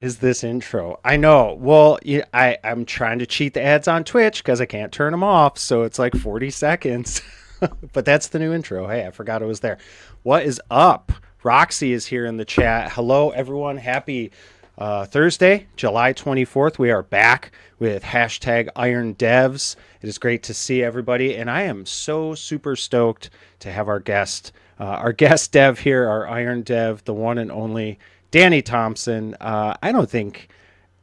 is this intro? I know. Well, yeah, I'm trying to cheat the ads on Twitch because I can't turn them off. So it's like 40 seconds. But that's the new intro. Hey, I forgot it was there. What is up? Roxy is here in the chat. Hello, everyone. Happy Thursday, July 24th. We are back with hashtag Iron Devs. It is great to see everybody. And I am so super stoked to have our guest dev here, our Iron Dev, the one and only Danny Thompson. I don't think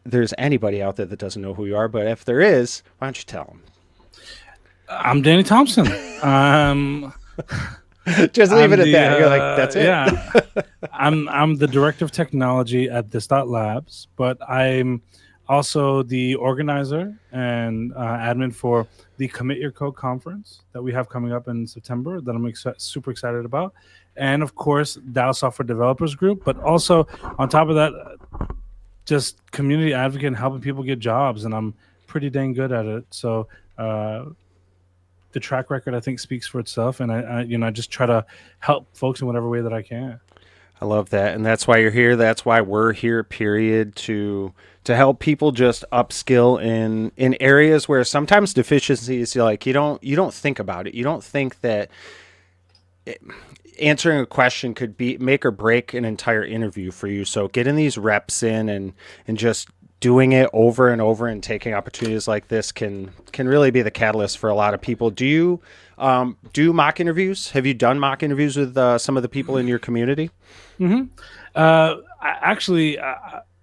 there's anybody out there that doesn't know who you are, but if there is, why don't you tell them? I'm Danny Thompson. Just leave it at the, that. You're like, that's it. Yeah, I'm the director of technology at This Dot Labs, but I'm also the organizer and admin for the Commit Your Code conference that we have coming up in September that I'm super excited about. And of course, Dallas Software Developers Group, but also on top of that, just community advocate and helping people get jobs. And I'm pretty dang good at it. So, the track record I think speaks for itself, and I just try to help folks in whatever way that I can. I love that, and that's why you're here. That's why we're here. Period. To help people just upskill in areas where sometimes deficiencies, you don't think about it. You don't think that answering a question could be make or break an entire interview for you. So getting these reps in and just doing it over and over and taking opportunities like this can really be the catalyst for a lot of people. Do you do mock interviews? Have you done mock interviews with some of the people in your community? Mm-hmm. Actually,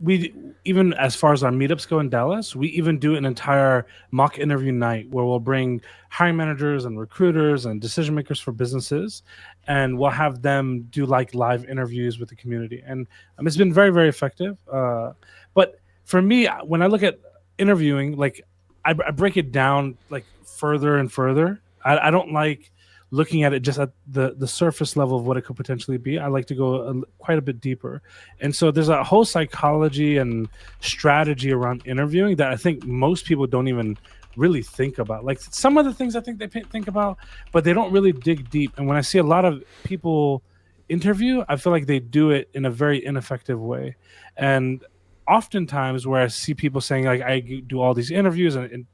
we even as far as our meetups go in Dallas, we even do an entire mock interview night where we'll bring hiring managers and recruiters and decision makers for businesses, and we'll have them do like live interviews with the community, and it's been very, very effective. But for me, when I look at interviewing, like I break it down like further and further. I don't like looking at it just at the surface level of what it could potentially be. I like to go quite a bit deeper. And so there's a whole psychology and strategy around interviewing that I think most people don't even really think about. Like some of the things I think they think about, but they don't really dig deep. And when I see a lot of people interview, I feel like they do it in a very ineffective way. And oftentimes where I see people saying like I do all these interviews and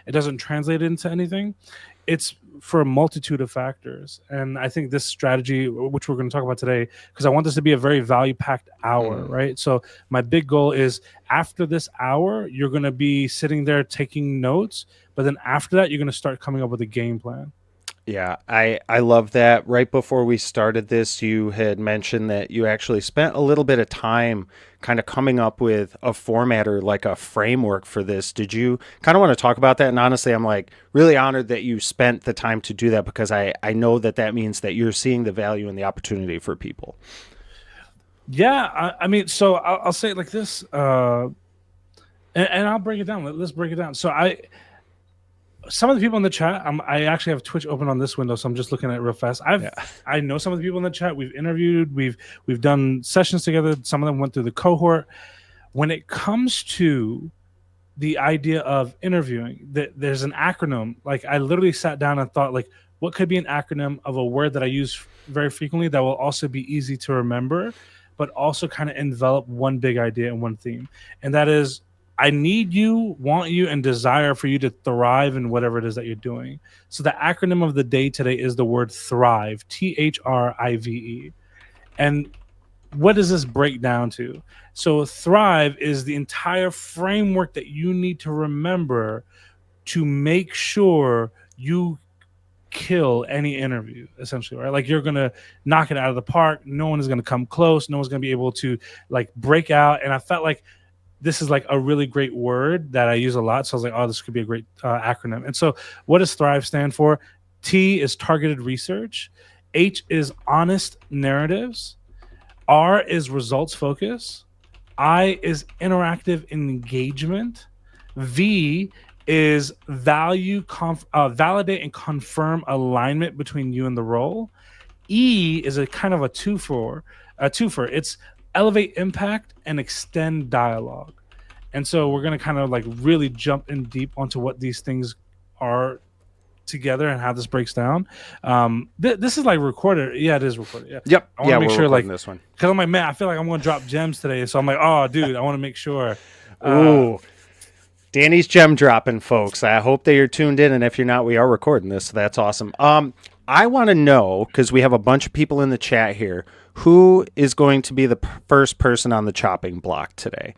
it doesn't translate into anything, it's for a multitude of factors. And I think this strategy, which we're going to talk about today, because I want this to be a very value-packed hour, right? So my big goal is after this hour, you're going to be sitting there taking notes, but then after that, you're going to start coming up with a game plan. Yeah, I love that. Right before we started this, you had mentioned that you actually spent a little bit of time kind of coming up with a format or like a framework for this. Did you kind of want to talk about that? And honestly, I'm like really honored that you spent the time to do that because I know that means that you're seeing the value and the opportunity for people. Yeah, I mean, so I'll say it like this, and I'll break it down. Let's break it down. So some of the people in the chat, I actually have Twitch open on this window, so I'm just looking at it real fast. I know some of the people in the chat. We've interviewed, we've done sessions together. Some of them went through the cohort. When it comes to the idea of interviewing, there's an acronym. Like I literally sat down and thought, like, what could be an acronym of a word that I use very frequently that will also be easy to remember, but also kind of envelop one big idea and one theme, and that is I need you, want you, and desire for you to thrive in whatever it is that you're doing. So the acronym of the day today is the word thrive, THRIVE. And what does this break down to? So thrive is the entire framework that you need to remember to make sure you kill any interview, essentially, right? Like you're going to knock it out of the park. No one is going to come close. No one's going to be able to like break out. And I felt like this is like a really great word that I use a lot. So I was like, oh, this could be a great acronym. And so what does Thrive stand for? T is targeted research. H is honest narratives. R is results focus. I is interactive engagement. V is validate and confirm alignment between you and the role. E is a kind of a twofer. It's elevate impact and extend dialogue. And so we're going to kind of like really jump in deep onto what these things are together and how this breaks down. This is like recorded. Yeah, it is recorded. Yeah. Yep. I want Yeah, to make we're sure, like, recording this one. because I'm like, man, I feel like I'm going to drop gems today. So I'm like, oh, dude, I want to make sure. Ooh, Danny's gem dropping, folks. I hope that you're tuned in, and if you're not, we are recording this, so that's awesome. I want to know, because we have a bunch of people in the chat here, who is going to be the first person on the chopping block today.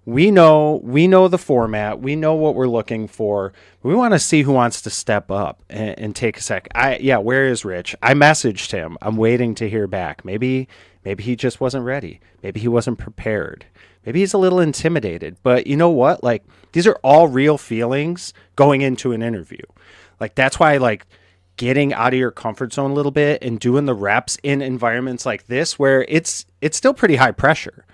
We know the format. We know what we're looking for. We want to see who wants to step up and take a sec. Where is Rich? I messaged him. I'm waiting to hear back. Maybe he just wasn't ready. Maybe he wasn't prepared. Maybe he's a little intimidated. But you know what? Like, these are all real feelings going into an interview. Like, that's why, like, getting out of your comfort zone a little bit and doing the reps in environments like this, where it's still pretty high pressure,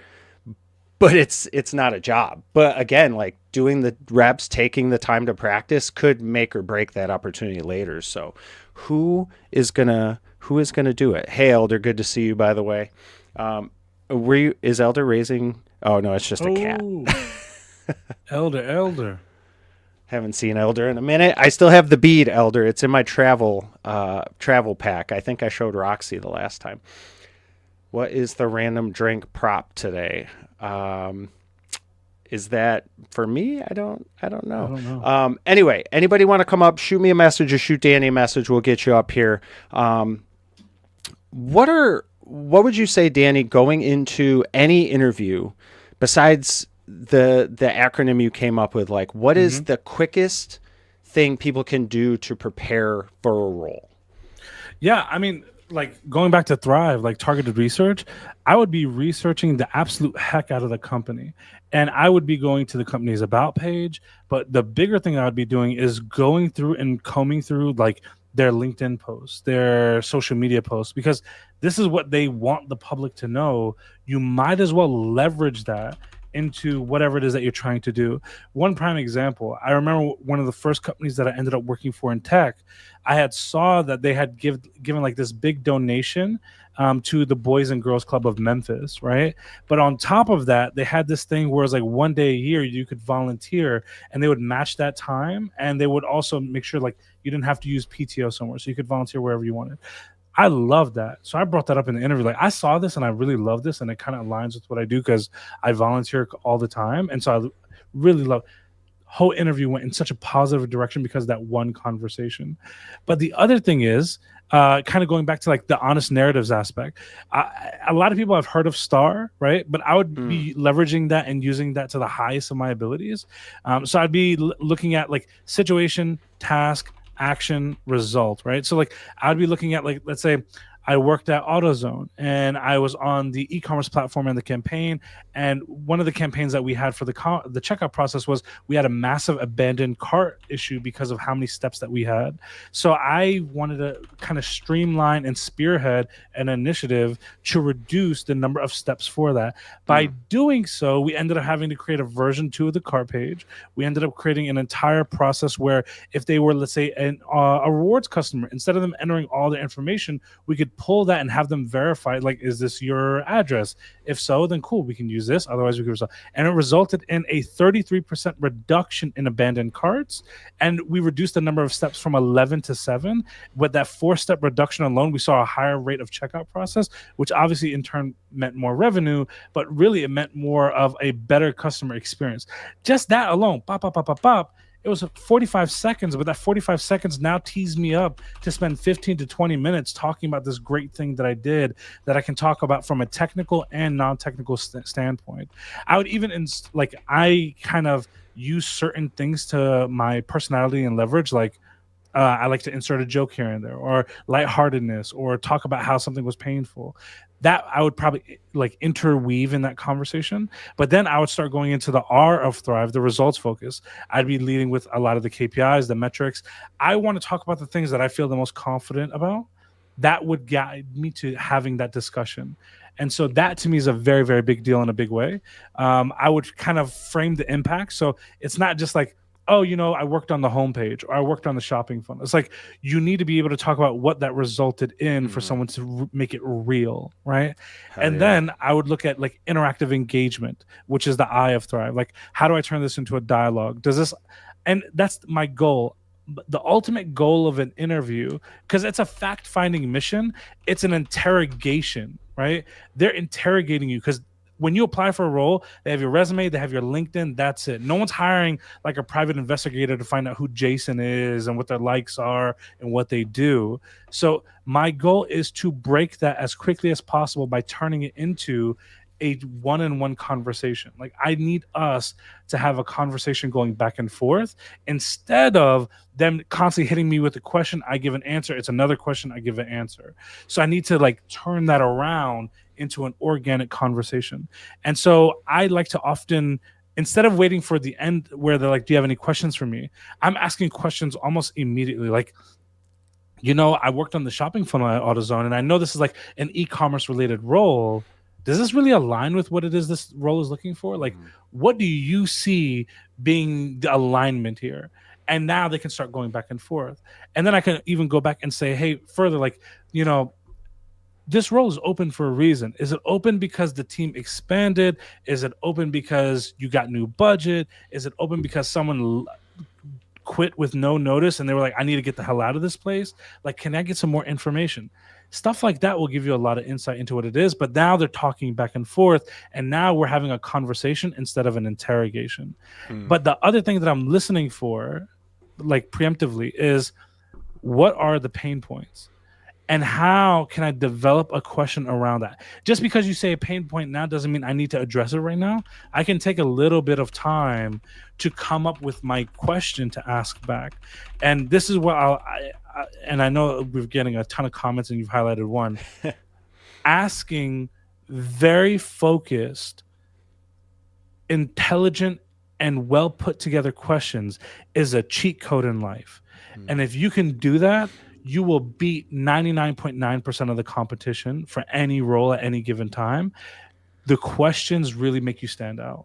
but it's not a job. But again, like, doing the reps, taking the time to practice could make or break that opportunity later. So who is gonna do it? Hey, Elder, good to see you, by the way. Is Elder raising? Oh no, it's just a cat. Elder. Haven't seen Elder in a minute. I still have the bead, Elder. It's in my travel pack. I think I showed Roxy the last time. What is the random drink prop today? Is that for me? I don't know. Anyway, anybody want to come up, shoot me a message or shoot Danny a message. We'll get you up here. What would you say, Danny, going into any interview besides the acronym you came up with? Like, what is the quickest thing people can do to prepare for a role? Yeah, I mean, like, going back to Thrive, like targeted research, I would be researching the absolute heck out of the company. And I would be going to the company's about page. But the bigger thing I would be doing is going through and combing through, like, their LinkedIn posts, their social media posts, because this is what they want the public to know. You might as well leverage that into whatever it is that you're trying to do. One prime example, I remember one of the first companies that I ended up working for in tech, I had saw that they had given like this big donation to the Boys and Girls Club of Memphis, right? But on top of that, they had this thing where it's like one day a year you could volunteer, and they would match that time, and they would also make sure like you didn't have to use PTO somewhere, so you could volunteer wherever you wanted. I love that. So I brought that up in the interview. Like, I saw this and I really love this, and it kind of aligns with what I do because I volunteer all the time. And so I really love whole interview went in such a positive direction because of that one conversation. But the other thing is kind of going back to like the honest narratives aspect. A lot of people have heard of STAR, right? But I would be leveraging that and using that to the highest of my abilities. So I'd be looking at like situation, task, action, result, right? So like I'd be looking at, like, let's say I worked at AutoZone and I was on the e-commerce platform and the campaign. And one of the campaigns that we had for the checkout process was we had a massive abandoned cart issue because of how many steps that we had. So I wanted to kind of streamline and spearhead an initiative to reduce the number of steps for that. By doing so, we ended up having to create a version 2 of the cart page. We ended up creating an entire process where if they were, let's say, a rewards customer, instead of them entering all the information, we could pull that and have them verify, like, is this your address? If so, then cool, we can use this. Otherwise, we can resolve. And it resulted in a 33% reduction in abandoned carts. And we reduced the number of steps from 11 to 7. With that 4-step reduction alone, we saw a higher rate of checkout process, which obviously in turn meant more revenue, but really it meant more of a better customer experience. Just that alone, pop, pop, pop, pop, pop. It was 45 seconds, but that 45 seconds now tees me up to spend 15 to 20 minutes talking about this great thing that I did that I can talk about from a technical and non-technical standpoint. I would even, I kind of use certain things to my personality and leverage, like I like to insert a joke here and there, or lightheartedness, or talk about how something was painful. That I would probably like interweave in that conversation. But then I would start going into the R of Thrive, the results focus. I'd be leading with a lot of the KPIs, the metrics. I want to talk about the things that I feel the most confident about. That would guide me to having that discussion. And so that to me is a very, very big deal in a big way. I would kind of frame the impact. So it's not just like, oh, I worked on the homepage or I worked on the shopping funnel. It's like you need to be able to talk about what that resulted in for someone to make it real, right? Then I would look at like interactive engagement, which is the I of Thrive. Like, how do I turn this into a dialogue? And that's my goal. the ultimate goal of an interview, because it's a fact finding mission, it's an interrogation, right? They're interrogating you because when you apply for a role, they have your resume, they have your LinkedIn, that's it. No one's hiring like a private investigator to find out who Jason is and what their likes are and what they do. So my goal is to break that as quickly as possible by turning it into a one-on-one conversation. Like I need us to have a conversation going back and forth instead of them constantly hitting me with a question, I give an answer, it's another question, I give an answer. So I need to like turn that around into an organic conversation. And so I like to often, instead of waiting for the end where they're like, do you have any questions for me, I'm asking questions almost immediately. Like, I worked on the shopping funnel at AutoZone, and I know this is like an e-commerce related role. Does this really align with what it is this role is looking for? Like, what do you see being the alignment here? And now they can start going back and forth. And then I can even go back and say, hey, further, like, this role is open for a reason. Is it open because the team expanded? Is it open because you got new budget? Is it open because someone quit with no notice and they were like, I need to get the hell out of this place? Like, can I get some more information? Stuff like that will give you a lot of insight into what it is. But now they're talking back and forth, and now we're having a conversation instead of an interrogation. But the other thing that I'm listening for, like preemptively, is what are the pain points? And how can I develop a question around that? Just because you say a pain point now doesn't mean I need to address it right now. I can take a little bit of time to come up with my question to ask back. And this is what and I know we're getting a ton of comments and you've highlighted one. Asking very focused, intelligent, and well put together questions is a cheat code in life. And if you can do that, you will beat 99.9% of the competition for any role at any given time. The questions really make you stand out.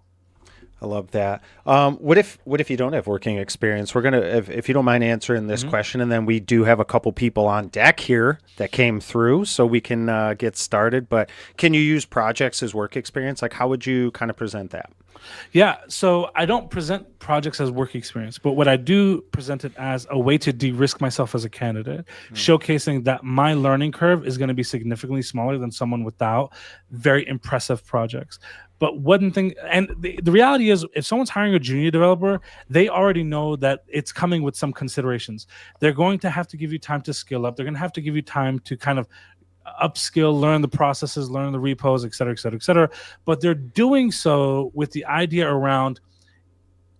I love that. What if you don't have working experience? We're gonna, if you don't mind answering this question, and then we do have a couple people on deck here that came through, so we can get started. But can you use projects as work experience? Like, how would you kind of present that? Yeah, so I don't present projects as work experience, but what I do present it as a way to de-risk myself as a candidate, showcasing that my learning curve is going to be significantly smaller than someone without very impressive projects. But one thing, and the reality is, if someone's hiring a junior developer, they already know that it's coming with some considerations. They're going to have to give you time to skill up. They're going to have to give you time to kind of upskill, learn the processes, learn the repos, et cetera, et cetera, et cetera. But they're doing so with the idea around,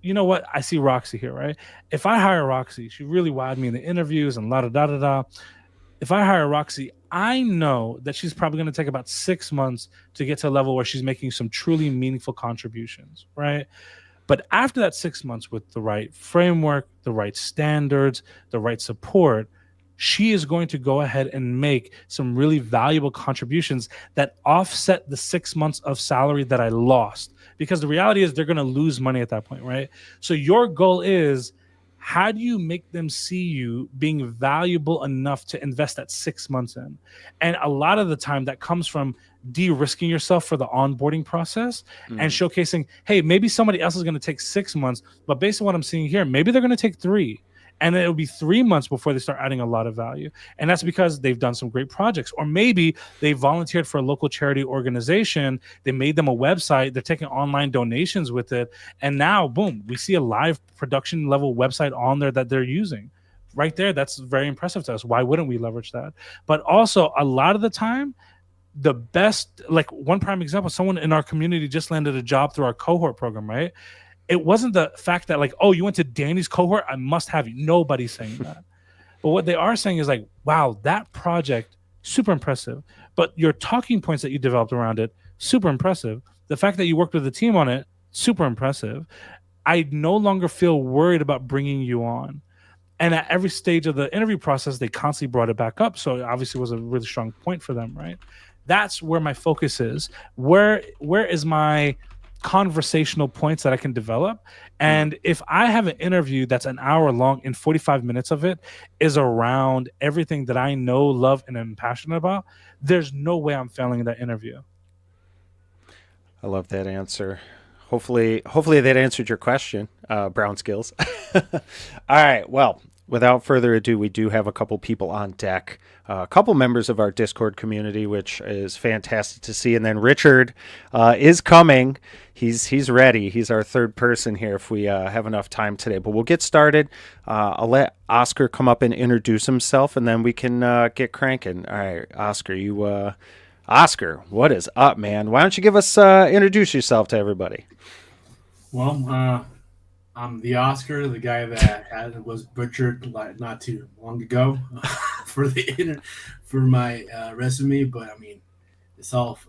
you know what? I see Roxy here, right? If I hire Roxy, she really wowed me in the interviews and la-da-da-da-da. If I hire Roxy, I know that she's probably going to take about 6 months to get to a level where she's making some truly meaningful contributions, right? But after that 6 months with the right framework, the right standards, the right support, she is going to go ahead and make some really valuable contributions that offset the 6 months of salary that I lost. Because the reality is they're going to lose money at that point, right? So your goal is, how do you make them see you being valuable enough to invest that 6 months in? And a lot of the time that comes from de-risking yourself for the onboarding process and showcasing, hey, maybe somebody else is going to take 6 months, but based on what I'm seeing here, maybe they're going to take 3. And it'll be 3 months before they start adding a lot of value. And that's because they've done some great projects. Or maybe they volunteered for a local charity organization. They made them a website. They're taking online donations with it. And now, boom, we see a live production level website on there that they're using. Right there, that's very impressive to us. Why wouldn't we leverage that? But also, a lot of the time, the best, like one prime example, someone in our community just landed a job through our cohort program, right? It wasn't the fact that like, oh, you went to Danny's cohort, I must have you. Nobody's saying that. But what they are saying is like, wow, that project, super impressive. But your talking points that you developed around it, super impressive. The fact that you worked with the team on it, super impressive. I no longer feel worried about bringing you on. And at every stage of the interview process, they constantly brought it back up. So it obviously was a really strong point for them, right? That's where my focus is. Where is my conversational points that I can develop? And if I have an interview that's an hour long and 45 minutes of it is around everything that I know, love, and am passionate about, there's no way I'm failing in that interview. I love that answer. Hopefully that answered your question, Brown Skills. All right. Well, without further ado, we do have a couple people on deck, a couple members of our Discord community, which is fantastic to see. And then Richard is coming. He's ready. He's our third person here if we have enough time today. But we'll get started. I'll let Oscar come up and introduce himself, and then we can get cranking. All right, Oscar, Oscar, what is up, man? Why don't you give us introduce yourself to everybody? Well, I'm the Oscar, the guy that was butchered not too long ago for for my resume. But I mean, it's all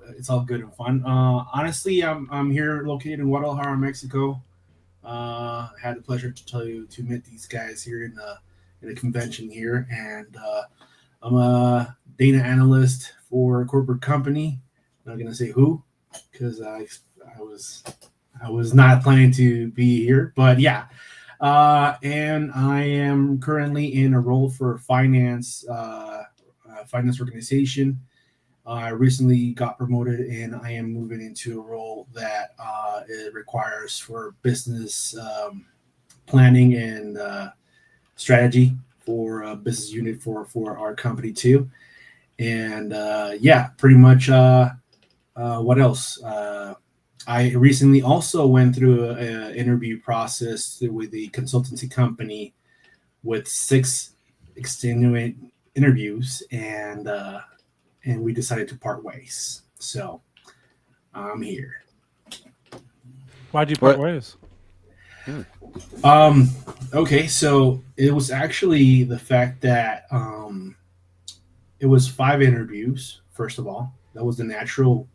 good and fun. Honestly, I'm here located in Guadalajara, Mexico. Had the pleasure to meet these guys here in the convention here, and I'm a data analyst for a corporate company. I'm not gonna say who because I was not planning to be here, but yeah. And I am currently in a role for finance organization. I recently got promoted, and I am moving into a role that it requires for business planning and strategy for a business unit for our company too. And yeah, pretty much. What else? I recently also went through an interview process with the consultancy company with 6 extenuating interviews, and we decided to part ways. So I'm here. Why'd you part ways? Okay, so it was actually the fact that it was 5 interviews. First of all, that was the natural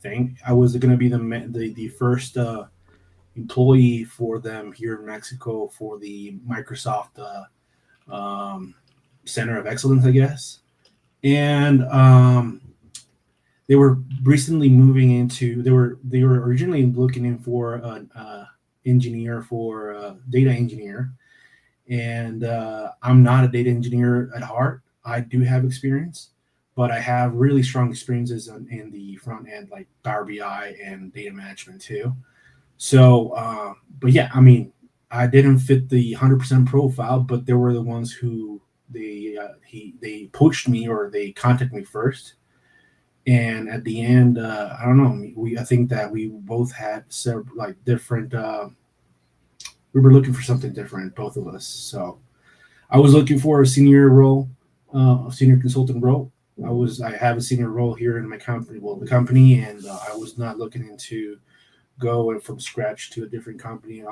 thing. I was going to be the first employee for them here in Mexico for the Microsoft Center of Excellence, I guess. And they were recently moving into. They were originally looking in for an engineer for data engineer, and I'm not a data engineer at heart. I do have experience, but I have really strong experiences in the front end, like Power BI and data management too. So, but yeah, I mean, I didn't fit the 100% profile, but there were the ones who they poached me or they contacted me first. And at the end, I don't know. I think that we both had several different. We were looking for something different, both of us. So I was looking for a senior role, a senior consultant role. I have a senior role here in my company, the company, and I was not looking into going from scratch to a different company,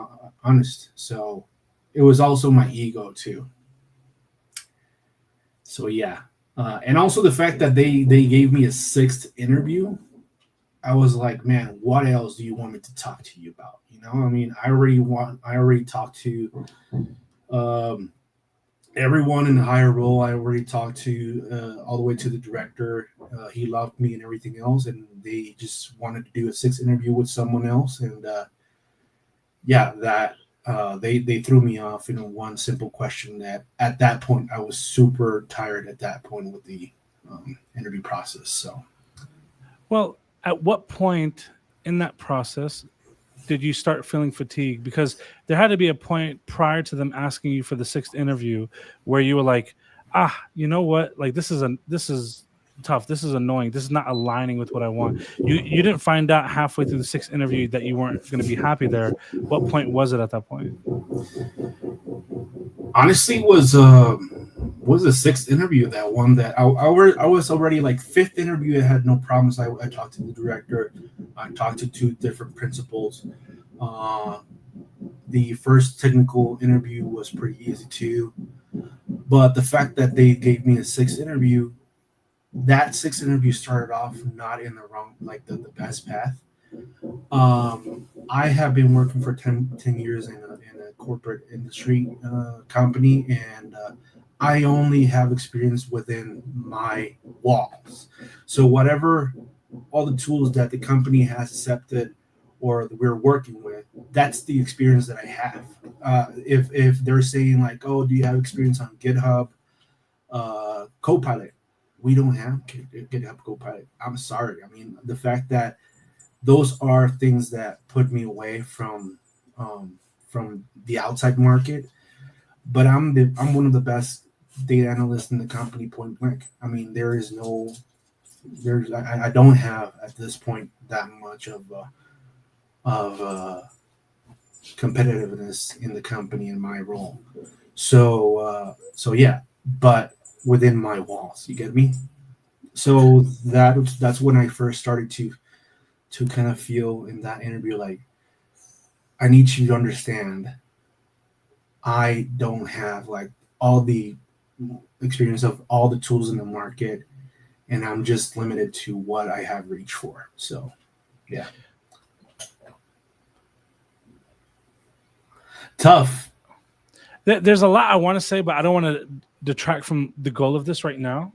honest. So it was also my ego too. So yeah, and also the fact that they gave me a 6th interview, I was like, man, what else do you want me to talk to you about? You know, I mean, I already talked to um, everyone in the higher role. I already talked to all the way to the director. He loved me and everything else, and they just wanted to do a 6th interview with someone else. And yeah, that they threw me off in one simple question. That at that point I was super tired at that point with the interview process. So, Well, at what point in that process did you start feeling fatigued? Because there had to be a point prior to them asking you for the 6th interview where you were like, you know what? Like this is tough. This is annoying. This is not aligning with what I want. You didn't find out halfway through the 6th interview that you weren't going to be happy there. What point was it at that point? honestly, was the 6th interview that one that I was already like 5th interview. I had no problems. I talked to the director. I talked to 2 different principals. The first technical interview was pretty easy too, but the fact that they gave me a 6th interview, that 6th interview started off not in the wrong, like the best path. I have been working for 10 years in a corporate industry company, and I only have experience within my walls. So whatever, all the tools that the company has accepted or that we're working with, that's the experience that I have. If they're saying like, oh, do you have experience on GitHub Copilot? We don't have GitHub Copilot. I'm sorry. I mean, the fact that those are things that put me away from the outside market. but I'm one of the best data analysts in the company, point blank. I mean, there is no there's I don't have at this point that much of competitiveness in the company in my role. So yeah, but within my walls, you get me. So that's when I first started to kind of feel in that interview like I need you to understand I don't have like all the experience of all the tools in the market, and I'm just limited to what I have reached for. So yeah, tough. There's a lot I want to say, but I don't want to detract from the goal of this right now.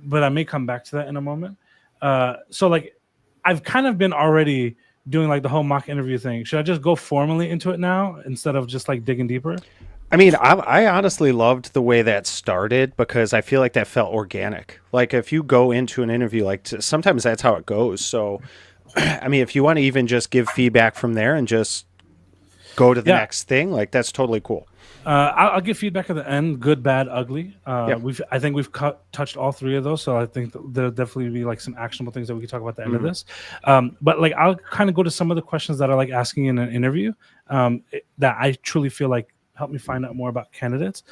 But I may come back to that in a moment. So like, I've kind of been already doing like the whole mock interview thing. Should I just go formally into it now instead of just like digging deeper? I mean, I honestly loved the way that started because I feel like that felt organic. Like if you go into an interview, like sometimes that's how it goes. So, I mean, if you want to even just give feedback from there and just go to the Yeah. next thing, like that's totally cool. I'll give feedback at the end: good, bad, ugly. Yeah. I think we've touched all three of those, so I think there'll definitely be like some actionable things that we can talk about at the end of this. But like, I'll kind of go to some of the questions that are like asking in an interview that I truly feel like help me find out more about candidates.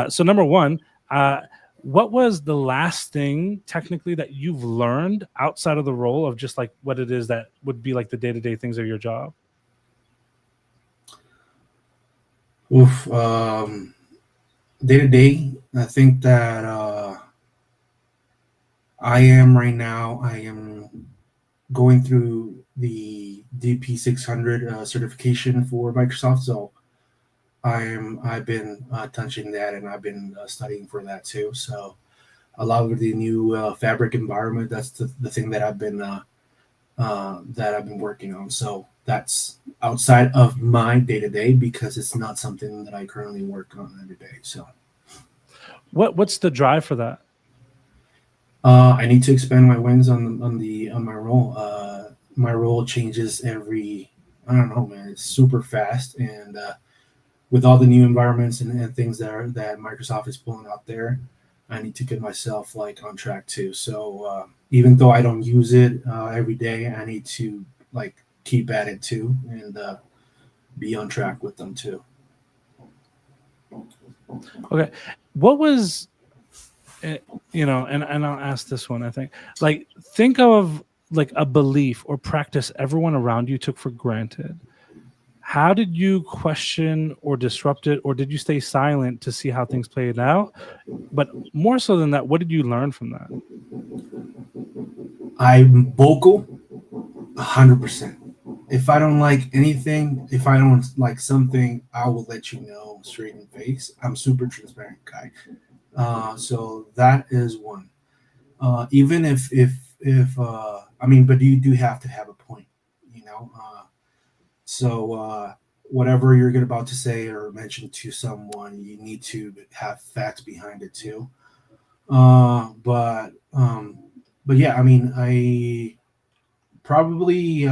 So number one, what was the last thing technically that you've learned outside of the role of just like what it is that would be like the day-to-day things of your job? Oof. Day to day, I think that I am right now. I am going through the DP600 certification for Microsoft. So I've been touching that, and I've been studying for that too. So a lot of the new fabric environment. That's the thing that I've been working on. So that's outside of my day to day because it's not something that I currently work on every day. So What's the drive for that? I need to expand my wings on my role. My role changes every I don't know, man. It's super fast, and with all the new environments and things that Microsoft is pulling out there, I need to get myself like on track too. So even though I don't use it every day, I need to like keep at it too and be on track with them too. Okay. What was, and I'll ask this one, I think, like, think of like a belief or practice everyone around you took for granted. How did you question or disrupt it, or did you stay silent to see how things played out? But more so than that, what did you learn from that? I'm vocal 100%. If I don't like anything, if I don't like something, I will let you know straight in the face. I'm super transparent guy. So that is one. Even if I mean, but you do have to have a point, you know. So whatever you're about to say or mention to someone, you need to have facts behind it too. But yeah, I mean, I probably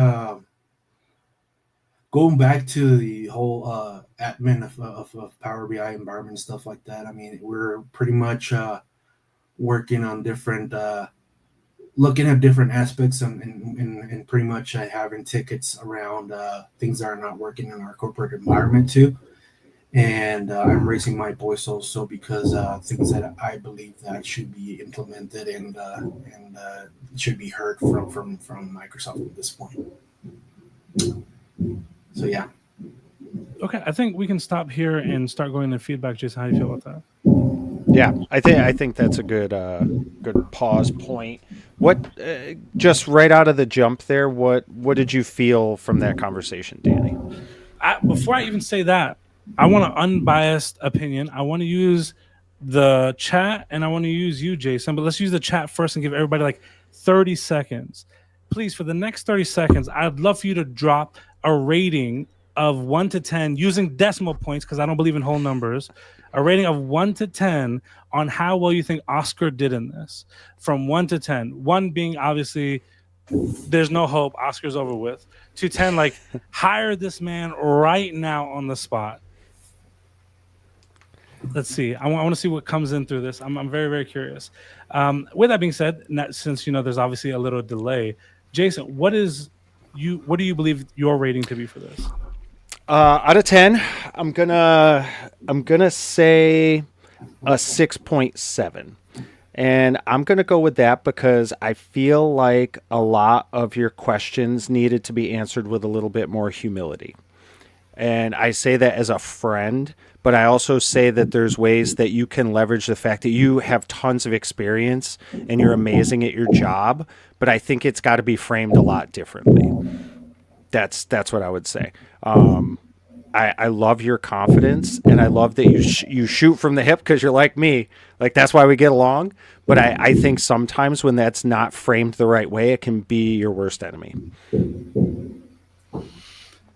going back to the whole admin of Power BI environment and stuff like that. I mean, we're pretty much working on different, looking at different aspects and pretty much having tickets around things that are not working in our corporate environment too. And I'm raising my voice also because things that I believe that should be implemented and should be heard from Microsoft at this point. So yeah. Okay, I think we can stop here and start going to feedback. Jason, how do you feel about that? Yeah, I think that's a good pause point. What just right out of the jump there? What did you feel from that conversation, Danny? Before I even say that, I want an unbiased opinion. I want to use the chat and I want to use you, Jason. But let's use the chat first and give everybody like 30 seconds. Please, for the next 30 seconds, I'd love for you to drop a rating of 1 to 10 using decimal points because I don't believe in whole numbers. A rating of 1 to 10 on how well you think Oscar did in this, from 1 to 10. 1 being obviously there's no hope, Oscar's over with. To 10, like hire this man right now on the spot. let's see. I want to see what comes in through this. I'm very, very curious. With that being said, since there's obviously a little delay, Jason, what do you believe your rating to be for this? Out of 10, I'm gonna say a 6.7. And I'm going to go with that because I feel like a lot of your questions needed to be answered with a little bit more humility. And I say that as a friend, but I also say that there's ways that you can leverage the fact that you have tons of experience and you're amazing at your job, but I think it's got to be framed a lot differently. That's what I would say. I love your confidence, and I love that you shoot from the hip because you're like me. Like, that's why we get along. But I think sometimes when that's not framed the right way, it can be your worst enemy.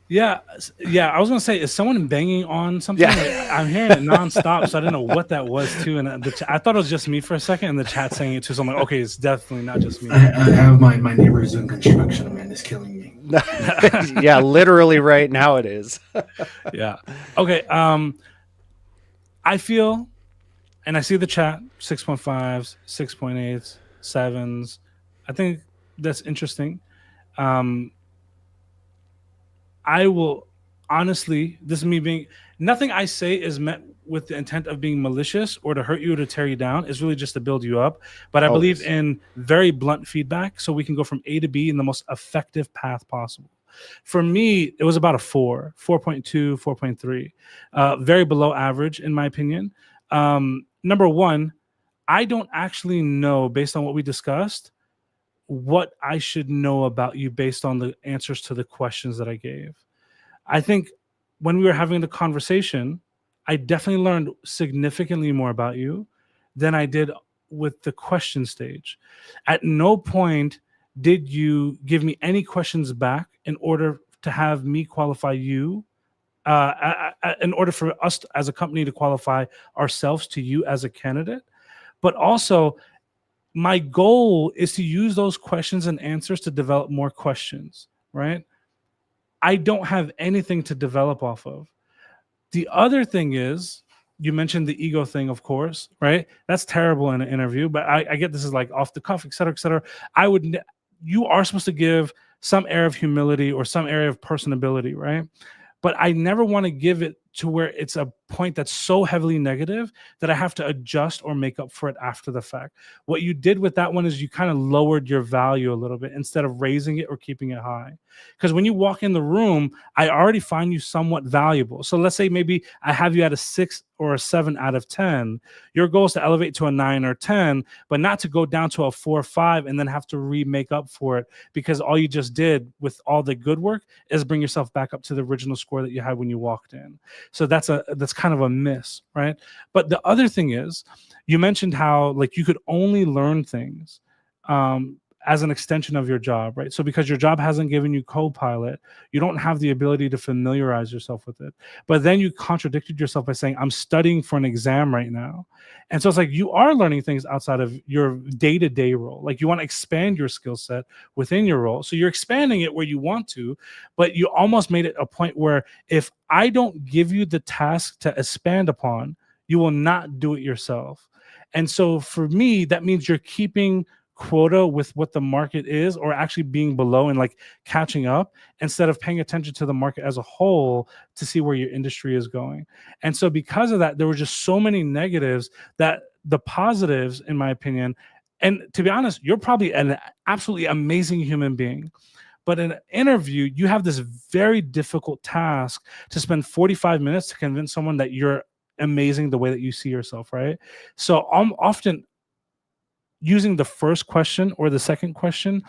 Yeah, I was gonna say, is someone banging on something? Yeah. Like, I'm hearing it nonstop, so I didn't know what that was too. And I thought it was just me for a second, and the chat saying it too. So I'm like, okay, it's definitely not just me. I have my neighbors doing construction, man. It's killing me. Yeah, literally right now it is. Yeah. Okay. I feel, and I see the chat 6.5s, 6.8s, 7s. I think that's interesting. I will honestly, this is me being, nothing I say is meant with the intent of being malicious or to hurt you or to tear you down. It's really just to build you up. But I believe in very blunt feedback so we can go from A to B in the most effective path possible. For me, it was about a 4.2, 4.3. Very below average, in my opinion. Number one, I don't actually know, based on what we discussed, what I should know about you based on the answers to the questions that I gave. I think when we were having the conversation, I definitely learned significantly more about you than I did with the question stage. At no point did you give me any questions back in order to have me qualify you, in order for us as a company to qualify ourselves to you as a candidate. But also, my goal is to use those questions and answers to develop more questions, right? I don't have anything to develop off of. The other thing is, you mentioned the ego thing, of course, right? That's terrible in an interview, but I get this is like off the cuff, et cetera, et cetera. You are supposed to give some air of humility or some area of personability, right? But I never want to give it to where it's a point that's so heavily negative that I have to adjust or make up for it after the fact. What you did with that one is you kind of lowered your value a little bit instead of raising it or keeping it high. Because when you walk in the room, I already find you somewhat valuable. So let's say maybe I have you at a 6 or a 7 out of 10. Your goal is to elevate to a 9 or 10, but not to go down to a 4 or 5 and then have to remake up for it because all you just did with all the good work is bring yourself back up to the original score that you had when you walked in. So that's kind of a miss, right? But the other thing is, you mentioned how like you could only learn things as an extension of your job, right? So because your job hasn't given you Copilot, you don't have the ability to familiarize yourself with it. But then you contradicted yourself by saying, I'm studying for an exam right now. And so it's like you are learning things outside of your day-to-day role. Like you want to expand your skill set within your role. So you're expanding it where you want to, but you almost made it a point where if I don't give you the task to expand upon, you will not do it yourself. And so for me, that means you're keeping quota with what the market is or actually being below and like catching up instead of paying attention to the market as a whole to see where your industry is going. And so because of that, there were just so many negatives that the positives, in my opinion, and to be honest, you're probably an absolutely amazing human being. But in an interview, you have this very difficult task to spend 45 minutes to convince someone that you're amazing the way that you see yourself, right? So I'm often using the first question or the second question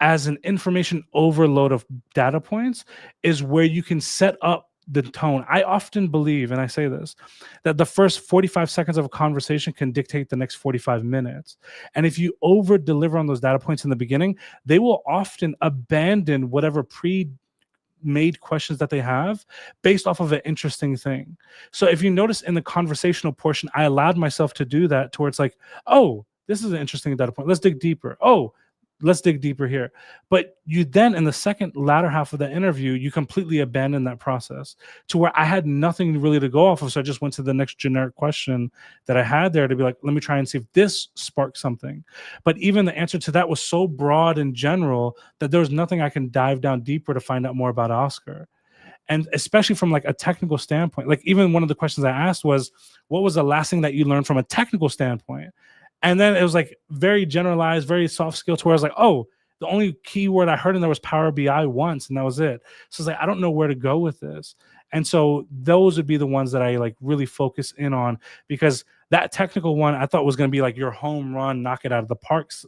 as an information overload of data points is where you can set up the tone. I often believe, and I say this, that the first 45 seconds of a conversation can dictate the next 45 minutes. And if you over deliver on those data points in the beginning, they will often abandon whatever made questions that they have based off of an interesting thing. So if you notice in the conversational portion, I allowed myself to do that towards like, oh, this is an interesting data point. Let's dig deeper. Oh, let's dig deeper here. But you then, in the second latter half of the interview, you completely abandon that process to where I had nothing really to go off of. So I just went to the next generic question that I had there to be like, let me try and see if this sparks something. But even the answer to that was so broad and general that there was nothing I can dive down deeper to find out more about Oscar. And especially from like a technical standpoint, like even one of the questions I asked was, what was the last thing that you learned from a technical standpoint? And then it was like very generalized, very soft skill to where I was like, oh, the only keyword I heard in there was Power BI once, and that was it. So it's like, I don't know where to go with this. And so those would be the ones that I like really focus in on, because that technical one I thought was going to be like your home run, knock it out of the parks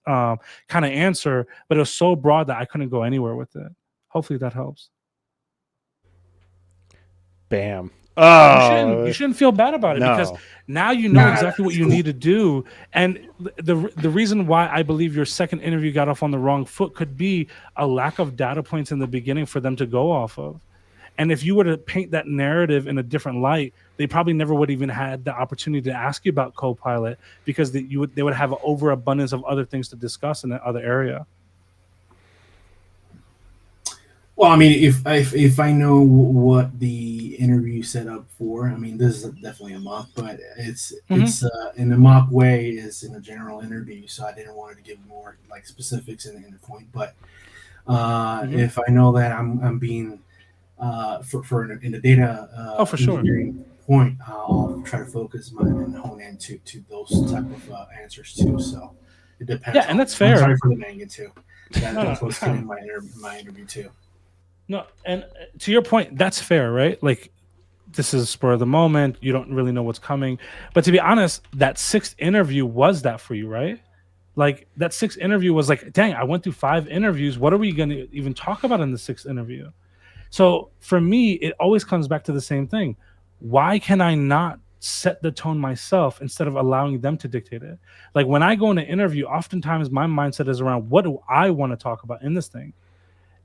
kind of answer, but it was so broad that I couldn't go anywhere with it. Hopefully that helps. Bam. Oh, you shouldn't feel bad about it, because now you know exactly what you need to do. And the reason why I believe your second interview got off on the wrong foot could be a lack of data points in the beginning for them to go off of. And if you were to paint that narrative in a different light, they probably never would even had the opportunity to ask you about Copilot, because they would have an overabundance of other things to discuss in that other area. Well, I mean, if I know what the interview set up for, I mean, this is definitely a mock, but it's in a mock way is in a general interview, so I didn't want to give more like specifics in the point. But if I know that I'm being in the data for sure point, I'll try to focus and hone into those type of answers too. So it depends. Yeah, and that's fair. I'm sorry for the manga too. That's what's in my interview too. No, and to your point, that's fair, right? Like, this is spur of the moment. You don't really know what's coming. But to be honest, that sixth interview was that for you, right? Like, that sixth interview was like, dang, I went through 5 interviews. What are we going to even talk about in the 6th interview? So for me, it always comes back to the same thing. Why can I not set the tone myself instead of allowing them to dictate it? Like, when I go in an interview, oftentimes my mindset is around, what do I want to talk about in this thing?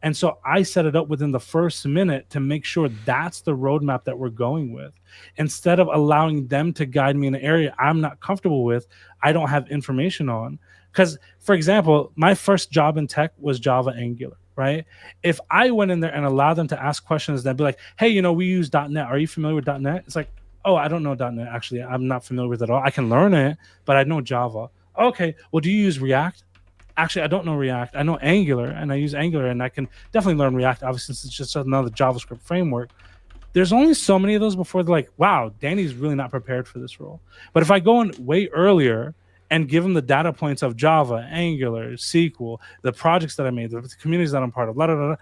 And so I set it up within the first minute to make sure that's the roadmap that we're going with. Instead of allowing them to guide me in an area I'm not comfortable with, I don't have information on. Because, for example, my first job in tech was Java Angular, right? If I went in there and allowed them to ask questions, they'd be like, hey, we use .NET. Are you familiar with .NET? It's like, oh, I don't know .NET, actually. I'm not familiar with it at all. I can learn it, but I know Java. Okay, well, do you use React? Actually, I don't know React. I know Angular, and I use Angular, and I can definitely learn React, obviously, since it's just another JavaScript framework. There's only so many of those before they're like, wow, Danny's really not prepared for this role. But if I go in way earlier and give them the data points of Java, Angular, SQL, the projects that I made, the communities that I'm part of, blah, blah, blah,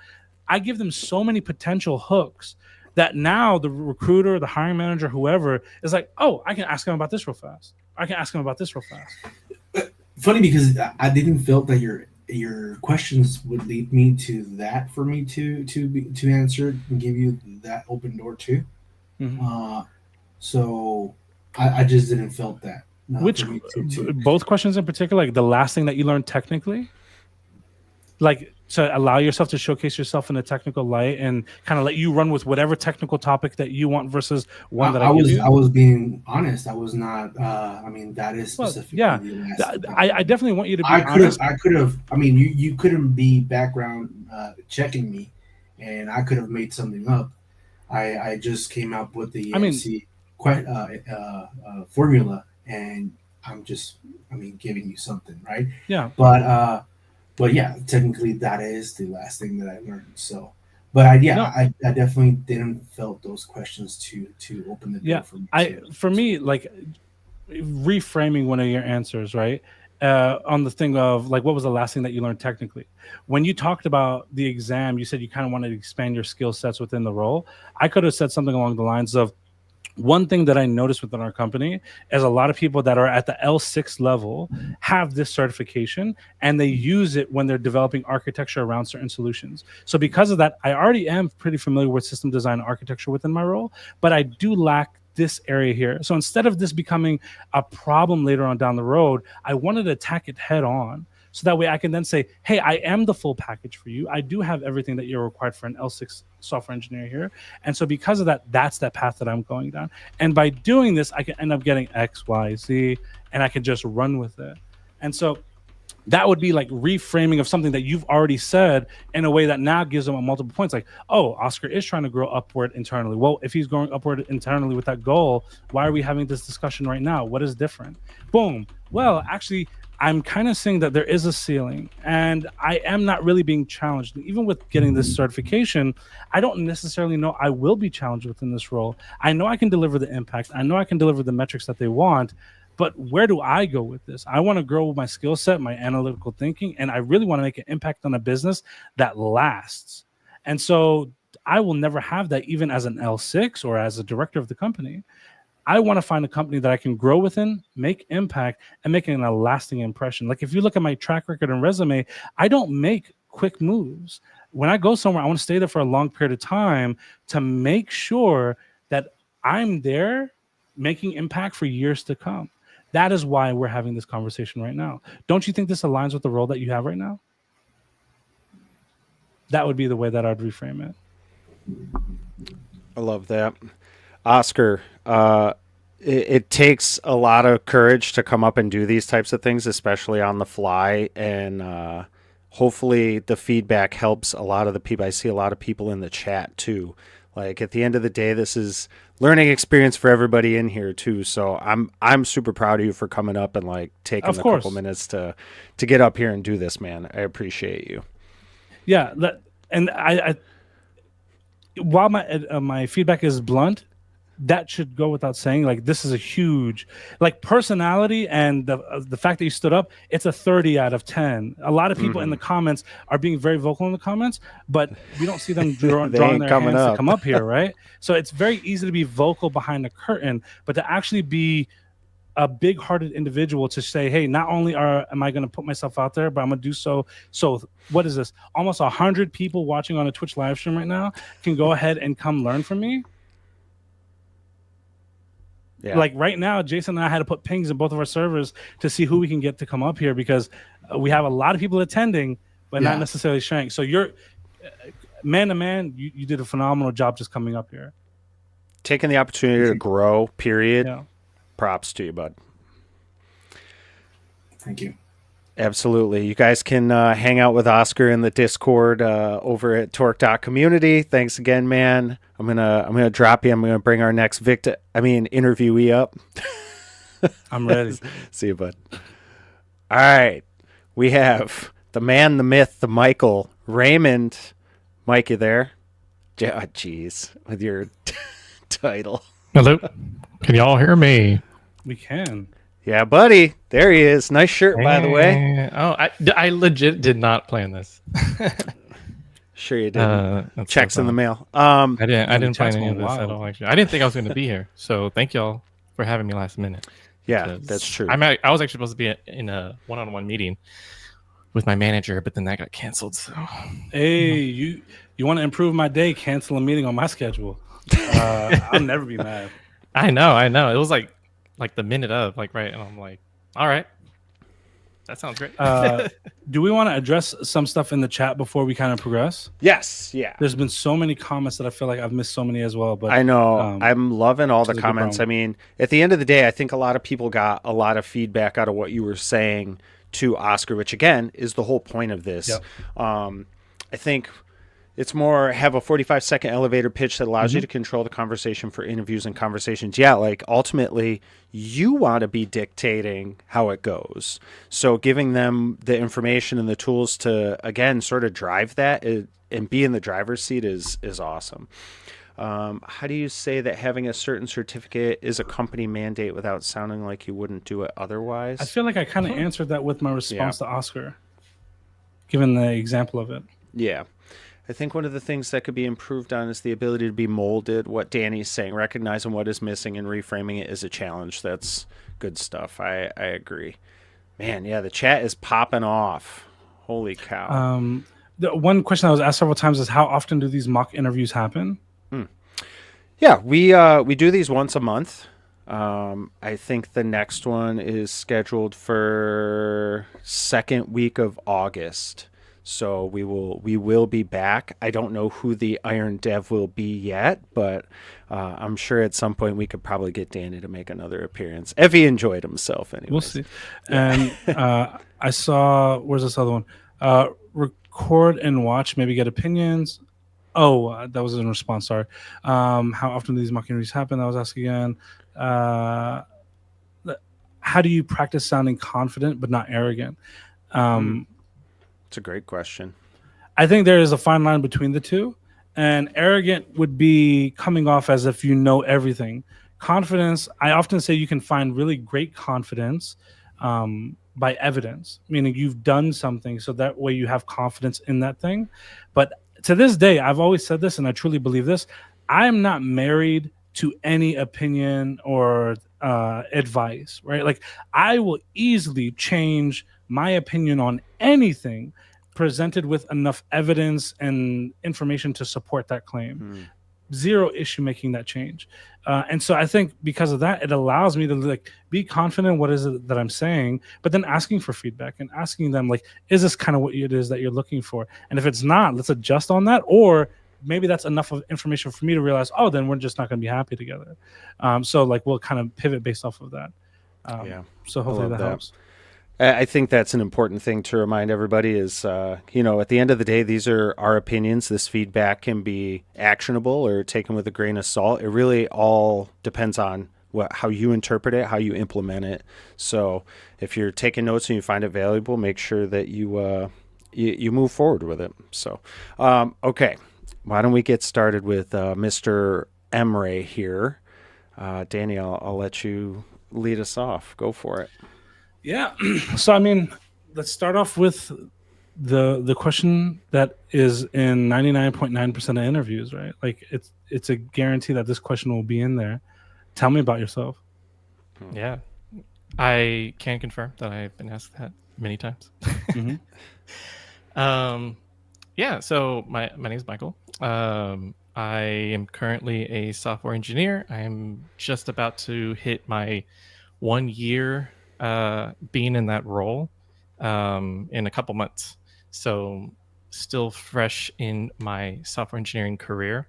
I give them so many potential hooks that now the recruiter, the hiring manager, whoever, is like, oh, I can ask him about this real fast. I can ask him about this real fast. Funny, because I didn't feel that your questions would lead me to that for me to answer and give you that open door too. Mm-hmm. So I just didn't felt that. Which both questions in particular, like the last thing that you learned technically, like to allow yourself to showcase yourself in a technical light and kind of let you run with whatever technical topic that you want versus one that I was being honest. I was not. I mean, that is specific. Well, yeah, I definitely want you to be honest. I could have. I mean, you couldn't be background checking me, and I could have made something up. I just came up with the formula, and I'm just. I mean, giving you something, right? Yeah. But yeah, technically that is the last thing that I learned. So, but I definitely didn't felt those questions to open the door for me. For me, like reframing one of your answers, right? On the thing of like, what was the last thing that you learned technically? When you talked about the exam, you said you kind of wanted to expand your skill sets within the role. I could have said something along the lines of, one thing that I noticed within our company is a lot of people that are at the L6 level have this certification, and they use it when they're developing architecture around certain solutions. So because of that, I already am pretty familiar with system design and architecture within my role, but I do lack this area here. So instead of this becoming a problem later on down the road, I wanted to attack it head on. So that way I can then say, hey, I am the full package for you. I do have everything that you're required for an L6 software engineer here. And so because of that, that's that path that I'm going down. And by doing this, I can end up getting X, Y, Z, and I can just run with it. And so That would be like reframing of something that you've already said in a way that now gives them a multiple points. Like, oh, Oscar is trying to grow upward internally. Well, if he's growing upward internally with that goal, why are we having this discussion right now? What is different? Boom. Well, actually, I'm kind of seeing that there is a ceiling, and I am not really being challenged. Even with getting this certification, I don't necessarily know I will be challenged within this role. I know I can deliver the impact. I know I can deliver the metrics that they want. But where do I go with this? I want to grow my skill set, my analytical thinking, and I really want to make an impact on a business that lasts. And so I will never have that even as an L6 or as a director of the company. I want to find a company that I can grow within, make impact, and make a lasting impression. Like if you look at my track record and resume, I don't make quick moves. When I go somewhere, I want to stay there for a long period of time to make sure that I'm there making impact for years to come. That is why we're having this conversation right now. Don't you think this aligns with the role that you have right now? That would be the way that I'd reframe it. I love that. Oscar, it takes a lot of courage to come up and do these types of things, especially on the fly. And hopefully the feedback helps a lot of the people. I see a lot of people in the chat too. Like at the end of the day, this is learning experience for everybody in here too. So I'm super proud of you for coming up and like taking a couple minutes to get up here and do this, man. I appreciate you. Yeah, and I while my feedback is blunt, that should go without saying. Like this is a huge, like personality and the fact that you stood up. It's a 30 out of 10. A lot of people in the comments are being very vocal in the comments, but we don't see them drawing their hands to come up here, right? So it's very easy to be vocal behind the curtain, but to actually be a big-hearted individual to say, hey, not only am I going to put myself out there, but I'm going to do so. So what is this? Almost 100 people watching on a Twitch live stream right now can go ahead and come learn from me. Yeah. Like right now, Jason and I had to put pings in both of our servers to see who we can get to come up here because we have a lot of people attending, but not necessarily sharing. So you're man to man, you did a phenomenal job just coming up here. Taking the opportunity to grow, period. Yeah. Props to you, bud. Thank you. Absolutely. You guys can hang out with Oscar in the Discord over at Torque.community. Thanks again, man. I'm gonna drop you. I'm gonna bring our next interviewee up. I'm ready. See you, bud. All right. We have the man, the myth, the Michael, Raymond. Mike, you there? Jeez, with your title. Hello. Can y'all hear me? We can. Yeah, buddy. There he is. Nice shirt, by the way. Oh, I legit did not plan this. Sure you didn't. Checks in the mail. I didn't plan any of this at all, actually. I didn't think I was going to be here. So thank y'all for having me last minute. Yeah, that's true. I was actually supposed to be in a one-on-one meeting with my manager, but then that got canceled. So hey, you want to improve my day? Cancel a meeting on my schedule. I'll never be mad. I know. It was like the minute of right, and I'm like, all right, that sounds great. Do we want to address some stuff in the chat before we kind of progress? Yes. Yeah. There's been so many comments that I feel like I've missed so many as well. But I know I'm loving all the comments. I mean, at the end of the day, I think a lot of people got a lot of feedback out of what you were saying to Oscar, which again is the whole point of this. Yep. I think it's more have a 45-second elevator pitch that allows you to control the conversation for interviews and conversations. Yeah, like ultimately you want to be dictating how it goes. So giving them the information and the tools to, again, sort of drive that and be in the driver's seat is awesome. How do you say that having a certain certificate is a company mandate without sounding like you wouldn't do it otherwise? I feel like I kind of answered that with my response to Oscar, given the example of it. Yeah. I think one of the things that could be improved on is the ability to be molded. What Danny's saying, recognizing what is missing and reframing it is a challenge. That's good stuff. I agree. Man, yeah, the chat is popping off. Holy cow. The one question I was asked several times is how often do these mock interviews happen? Yeah, we do these once a month. I think the next one is scheduled for second week of August. So we will be back. I don't know who the Iron Dev will be yet, but I'm sure at some point we could probably get Danny to make another appearance if he enjoyed himself. Anyways, We'll see. Yeah. And I saw, where's this other one? Record and watch, maybe get opinions. Oh, that was in response. Sorry. How often do these mockumentaries happen? That was asked again. How do you practice sounding confident but not arrogant? It's a great question. I think there is a fine line between the two. And arrogant would be coming off as if you know everything. Confidence, I often say you can find really great confidence by evidence, meaning you've done something, so that way you have confidence in that thing. But to this day, I've always said this, and I truly believe this, I'm not married to any opinion or advice, right? Like, I will easily change my opinion on anything presented with enough evidence and information to support that claim. Zero issue making that change. And so I think because of that, it allows me to like be confident in what is it that I'm saying, but then asking for feedback and asking them like, is this kind of what it is that you're looking for? And if it's not, let's adjust on that. Or maybe that's enough of information for me to realize, oh, then we're just not going to be happy together. So like we'll kind of pivot based off of that. So hopefully that helps. I think that's an important thing to remind everybody is, at the end of the day, these are our opinions. This feedback can be actionable or taken with a grain of salt. It really all depends on how you interpret it, how you implement it. So if you're taking notes and you find it valuable, make sure that you move forward with it. So, okay, why don't we get started with Mr. Emre here. Danny, I'll let you lead us off. Go for it. Yeah. So, I mean, let's start off with the question that is in 99.9% of interviews, right? Like it's a guarantee that this question will be in there. Tell me about yourself. Yeah. I can confirm that I've been asked that many times. Mm-hmm. Yeah. So my name is Michael. I am currently a software engineer. I am just about to hit my 1 year being in that role in a couple months. So still fresh in my software engineering career.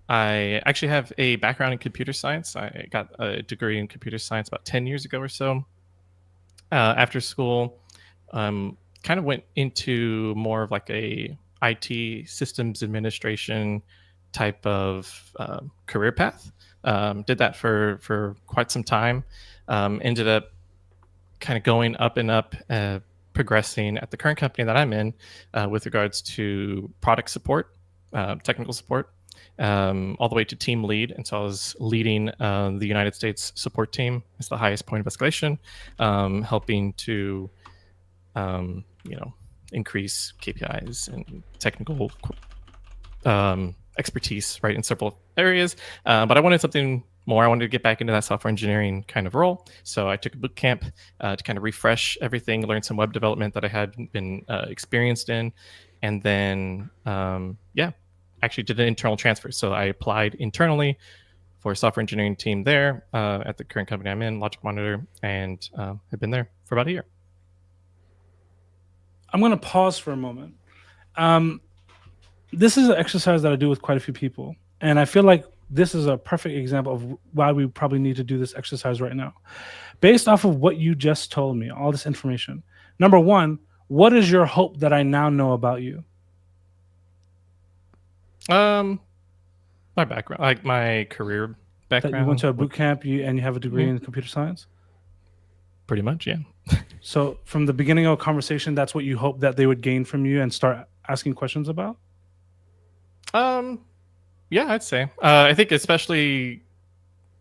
I actually have a background in computer science. I got a degree in computer science about 10 years ago or so. After school, kind of went into more of like a IT systems administration type of career path. Did that for quite some time. Ended up kind of going up and up, progressing at the current company that I'm in with regards to product support, technical support, all the way to team lead. And so I was leading the United States support team as the highest point of escalation, helping to, increase KPIs and technical expertise, right, in several areas. But I wanted something more. I wanted to get back into that software engineering kind of role. So I took a boot camp to kind of refresh everything, learn some web development that I had been experienced in. And then, actually did an internal transfer. So I applied internally for a software engineering team there at the current company I'm in, Logic Monitor, and have been there for about a year. I'm going to pause for a moment. This is an exercise that I do with quite a few people. And I feel like this is a perfect example of why we probably need to do this exercise right now. Based off of what you just told me, all this information. Number one, what is your hope that I now know about you? My background, like my career background. That you went to a boot camp and you have a degree in computer science? Pretty much, yeah. So from the beginning of a conversation, that's what you hope that they would gain from you and start asking questions about? Yeah, I'd say. I think especially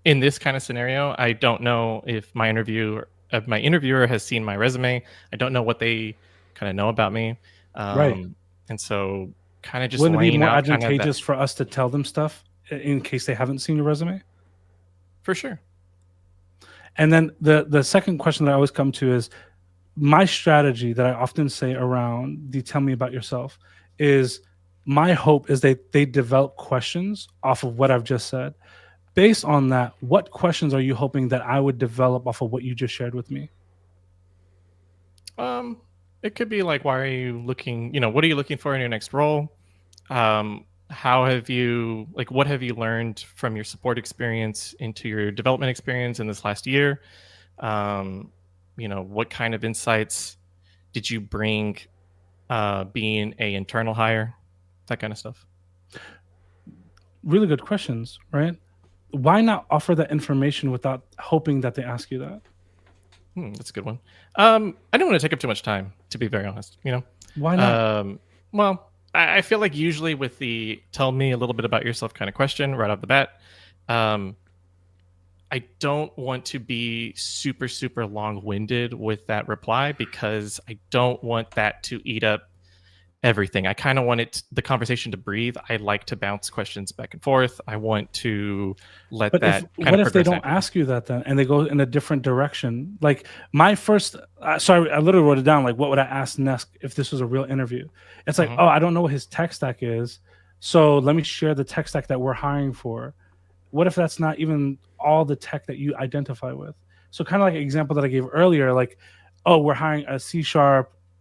in this kind of scenario, I don't know if my interviewer has seen my resume. I don't know what they kind of know about me. Right. And so kind of just wouldn't it be laying more out kind of advantageous for us to tell them stuff in case they haven't seen your resume? For sure. And then the second question that I always come to is my strategy that I often say around the tell me about yourself is my hope is that they develop questions off of what I've just said. Based on that, what questions are you hoping that I would develop off of what you just shared with me? It It could be like, why are you looking? What are you looking for in your next role? How have you what have you learned from your support experience into your development experience in this last year? What kind of insights did you bring being a internal hire? That kind of stuff. Really good questions, right? Why not offer that information without hoping that they ask you that? That's a good one. I don't want to take up too much time, to be very honest. Why not? Well, I feel like usually with the tell me a little bit about yourself kind of question right off the bat, I don't want to be super, super long-winded with that reply because I don't want that to eat up everything. I kind of want the conversation to breathe. I like to bounce questions back and forth. I want to let But that what if they don't ask you that then, and they go in a different direction? Like my first, sorry, I literally wrote it down. Like, what would I ask next if this was a real interview? It's like, oh, I don't know what his tech stack is, so let me share the tech stack that we're hiring for. What if that's not even all the tech that you identify with? So kind of like an example that I gave earlier, like, oh, we're hiring a C#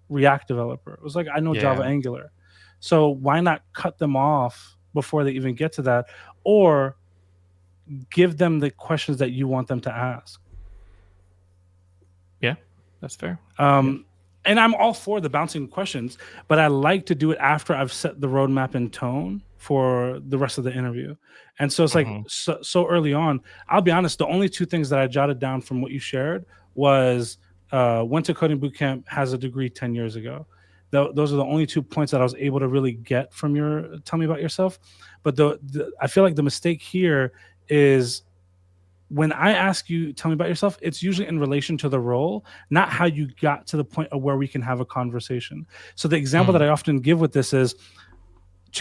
React developer. It was like, I know Java, Angular. So why not cut them off before they even get to that, or give them the questions that you want them to ask? Yeah, that's fair. And I'm all for the bouncing questions, but I like to do it after I've set the roadmap and tone for the rest of the interview. And so it's like so early on. I'll be honest, the only two things that I jotted down from what you shared was went to coding bootcamp, has a degree 10 years ago. Those are the only 2 points that I was able to really get from your tell me about yourself. But I feel like the mistake here is when I ask you, tell me about yourself, it's usually in relation to the role, not how you got to the point of where we can have a conversation. So the example that I often give with this is,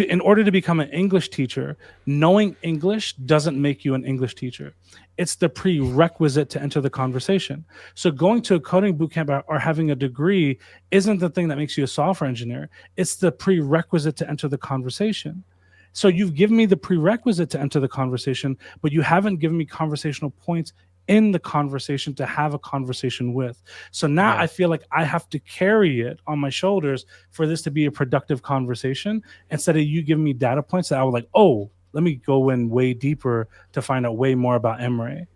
in order to become an English teacher, knowing English doesn't make you an English teacher. It's the prerequisite to enter the conversation. So going to a coding bootcamp or having a degree isn't the thing that makes you a software engineer. It's the prerequisite to enter the conversation. So you've given me the prerequisite to enter the conversation, but you haven't given me conversational points in the conversation to have a conversation with. So now I feel like I have to carry it on my shoulders for this to be a productive conversation, instead of you giving me data points that I was like, oh, let me go in way deeper to find out way more about Emre.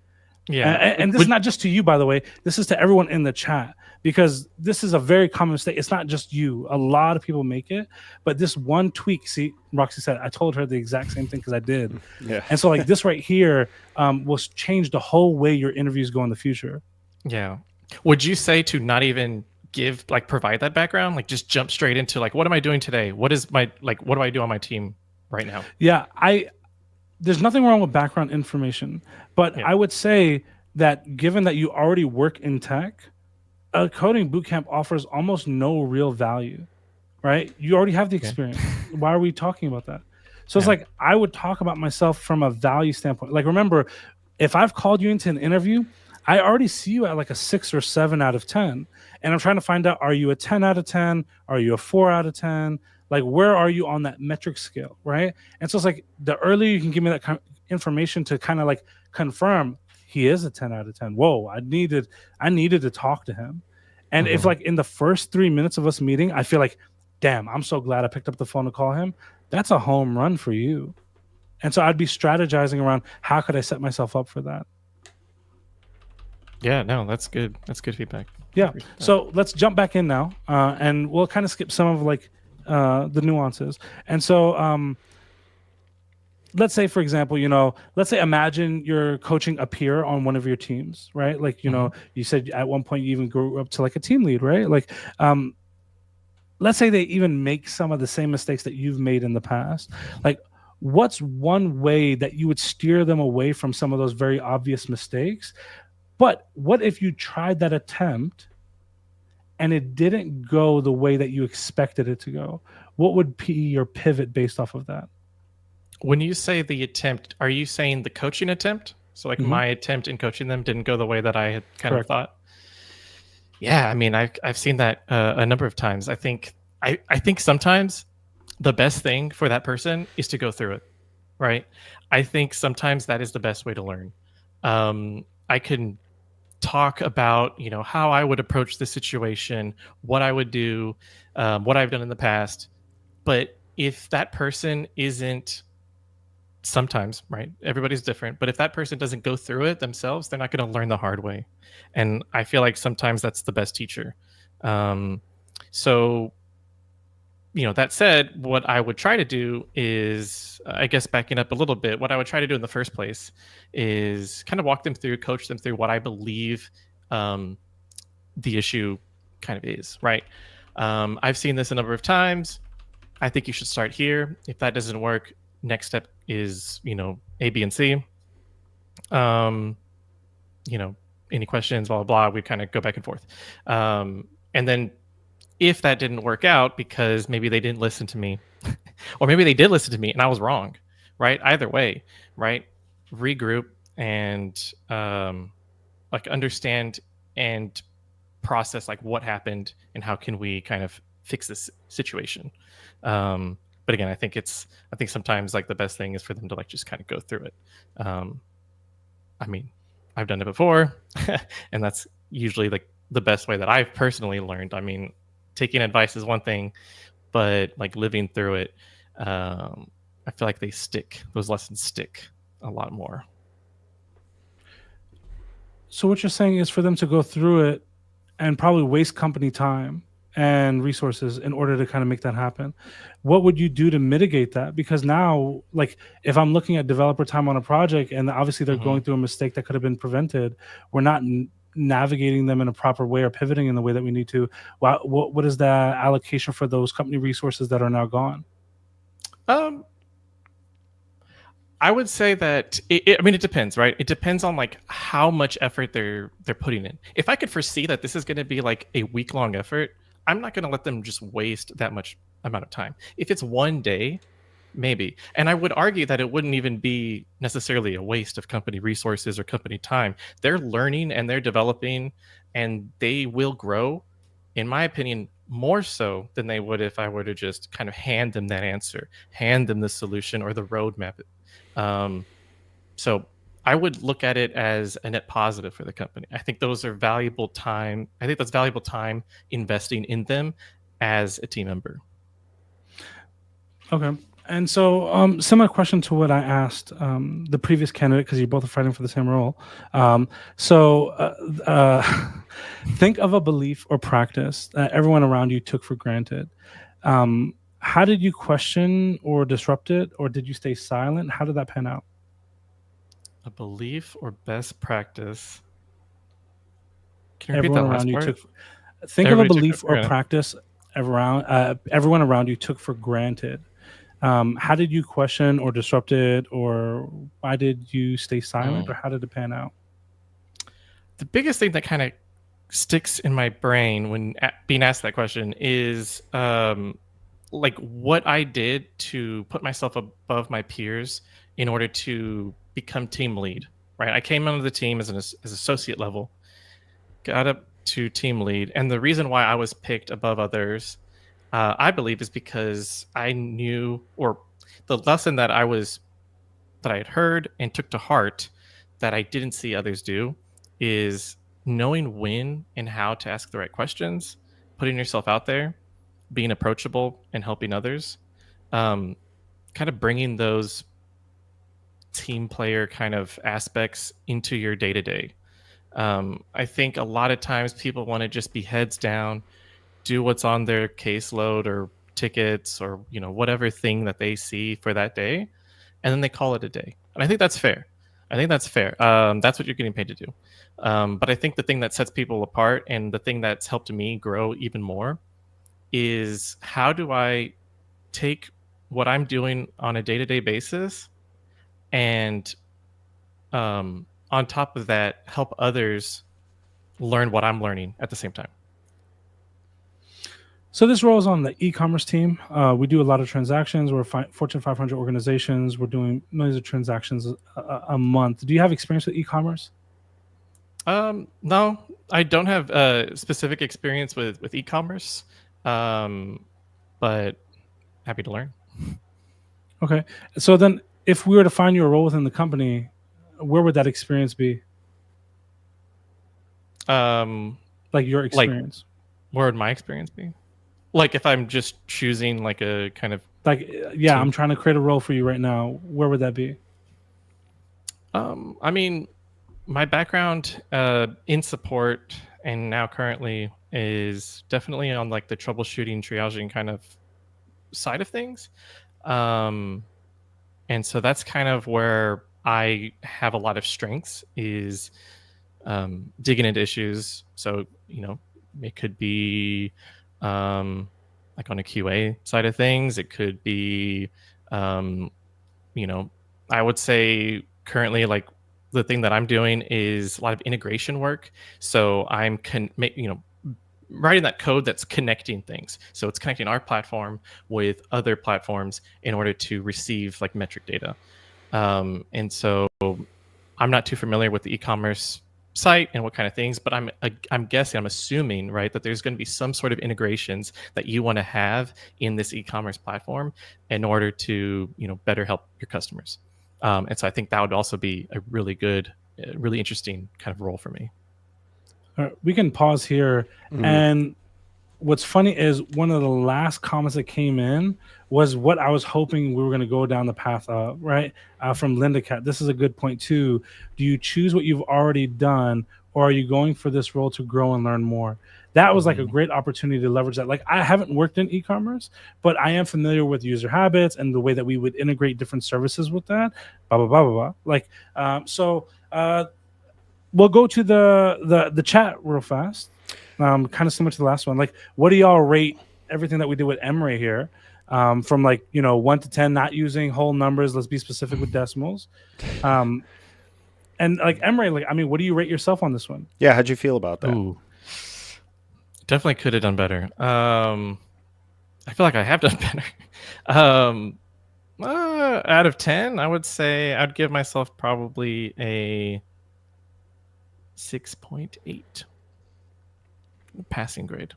Yeah. And this is not just to you, by the way. This is to everyone in the chat, because this is a very common mistake. It's not just you. A lot of people make it. But this one tweak, see, Roxy said, I told her the exact same thing because I did. Yeah. And so like this right here will change the whole way your interviews go in the future. Yeah. Would you say to not even provide that background? Like just jump straight into what am I doing today? What is what do I do on my team right now? Yeah, there's nothing wrong with background information, but I would say that given that you already work in tech, a coding bootcamp offers almost no real value, right? You already have the experience. Why are we talking about that? So it's like, I would talk about myself from a value standpoint. Like, remember, if I've called you into an interview, I already see you at like a 6 or 7 out of 10. And I'm trying to find out, are you a 10 out of 10? Are you a 4 out of 10? Like, where are you on that metric scale, right? And so it's like, the earlier you can give me that kind of information to kind of like confirm he is a 10 out of 10. Whoa, I needed to talk to him. And if like in the first 3 minutes of us meeting, I feel like, damn, I'm so glad I picked up the phone to call him. That's a home run for you. And so I'd be strategizing around, how could I set myself up for that? Yeah, no, that's good. That's good feedback. Yeah. So let's jump back in now, and we'll kind of skip some of like the nuances. And so let's say, for example, let's say imagine you're coaching a peer on one of your teams, right? Like, you said at one point you even grew up to like a team lead, right? Like, let's say they even make some of the same mistakes that you've made in the past. Like, what's one way that you would steer them away from some of those very obvious mistakes? But what if you tried that attempt and it didn't go the way that you expected it to go? What would be your pivot based off of that? When you say the attempt, are you saying the coaching attempt? So like my attempt in coaching them didn't go the way that I had kind of thought? Yeah, I mean, I've seen that a number of times. I think sometimes the best thing for that person is to go through it, right? I think sometimes that is the best way to learn. talk about, how I would approach the situation, what I would do, what I've done in the past. But if that person isn't, sometimes, right, everybody's different, but if that person doesn't go through it themselves, they're not going to learn the hard way. And I feel like sometimes that's the best teacher. So that said, what I would try to do is, I guess backing up a little bit, what I would try to do in the first place is kind of walk them through, coach them through what I believe the issue kind of is, right? I've seen this a number of times. I think you should start here. If that doesn't work, next step is, A, B, and C. Any questions, blah, blah, blah. We kind of go back and forth. And then if that didn't work out because maybe they didn't listen to me, or maybe they did listen to me and I was wrong, right? Either way, right? Regroup and understand and process what happened and how can we kind of fix this situation. But again, I think sometimes the best thing is for them to just kind of go through it. I mean, I've done it before, and that's usually the best way that I've personally learned. I mean, taking advice is one thing, but living through it, I feel like those lessons stick a lot more. So what you're saying is for them to go through it and probably waste company time and resources in order to kind of make that happen. What would you do to mitigate that? Because now, if I'm looking at developer time on a project and obviously they're going through a mistake that could have been prevented, we're not navigating them in a proper way or pivoting in the way that we need to. What is the allocation for those company resources that are now gone? I would say that it depends, right? It depends on how much effort they're putting in. If I could foresee that this is going to be a week-long effort, I'm not going to let them just waste that much amount of time. If it's one day, maybe. And I would argue that it wouldn't even be necessarily a waste of company resources or company time. They're learning and they're developing, and they will grow, in my opinion, more so than they would if I were to just kind of hand them that answer, hand them the solution or the roadmap. So I would look at it as a net positive for the company. I think those are valuable time. I think that's valuable time investing in them as a team member. Okay. And so similar question to what I asked the previous candidate, because you both are fighting for the same role. Think of a belief or practice that everyone around you took for granted. How did you question or disrupt it, or did you stay silent? How did that pan out? A belief or best practice. Can you Everyone repeat that around last you part? think of a belief or practice everyone around you took for granted. How did you question or disrupt it, or why did you stay silent, or how did it pan out? The biggest thing that kind of sticks in my brain when being asked that question is what I did to put myself above my peers in order to become team lead, right? I came onto the team as associate level, got up to team lead. And the reason why I was picked above others, I believe, is because I knew, or the lesson that I had heard and took to heart that I didn't see others do is knowing when and how to ask the right questions, putting yourself out there, being approachable and helping others, kind of bringing those team player kind of aspects into your day-to-day. I think a lot of times people want to just be heads down, do what's on their caseload or tickets or whatever thing that they see for that day, and then they call it a day. And I think that's fair. That's what you're getting paid to do. But I think the thing that sets people apart and the thing that's helped me grow even more is how do I take what I'm doing on a day-to-day basis and on top of that, help others learn what I'm learning at the same time. So this role is on the e-commerce team. We do a lot of transactions. We're Fortune 500 organizations. We're doing millions of transactions a month. Do you have experience with e-commerce? No, I don't have specific experience with e-commerce, but happy to learn. Okay. So then if we were to find you a role within the company, where would that experience be? Like your experience. Where would my experience be? Like if I'm just choosing like a kind of like, yeah, I'm trying to create a role for you right now. Where would that be? I mean, my background in support and now currently is definitely on like the troubleshooting, triaging kind of side of things. And so that's kind of where I have a lot of strengths is digging into issues. So, it could be like on a QA side of things. It could be, I would say currently like the thing that I'm doing is a lot of integration work. So I'm writing that code that's connecting things. So it's connecting our platform with other platforms in order to receive like metric data. And so I'm not too familiar with the e-commerce site and what kind of things, but I'm assuming, right, that there's going to be some sort of integrations that you want to have in this e-commerce platform in order to, better help your customers. And so I think that would also be a really good, really interesting kind of role for me. All right, we can pause here. And what's funny is one of the last comments that came in was what I was hoping we were going to go down the path of, right? From Linda Cat. This is a good point too. Do you choose what you've already done, or are you going for this role to grow and learn more? That was like a great opportunity to leverage that. Like, I haven't worked in e-commerce, but I am familiar with user habits and the way that we would integrate different services with that. Blah, blah, blah, blah, blah. Like, we'll go to the chat real fast. Kind of similar to the last one. Like, what do y'all rate everything that we did with Emre here? From 1 to 10, not using whole numbers. Let's be specific with decimals. And like Emre, what do you rate yourself on this one? Yeah, how'd you feel about that? Ooh. Definitely could have done better. I feel like I have done better. Out of 10, I would say I'd give myself probably a 6.8. Passing grade,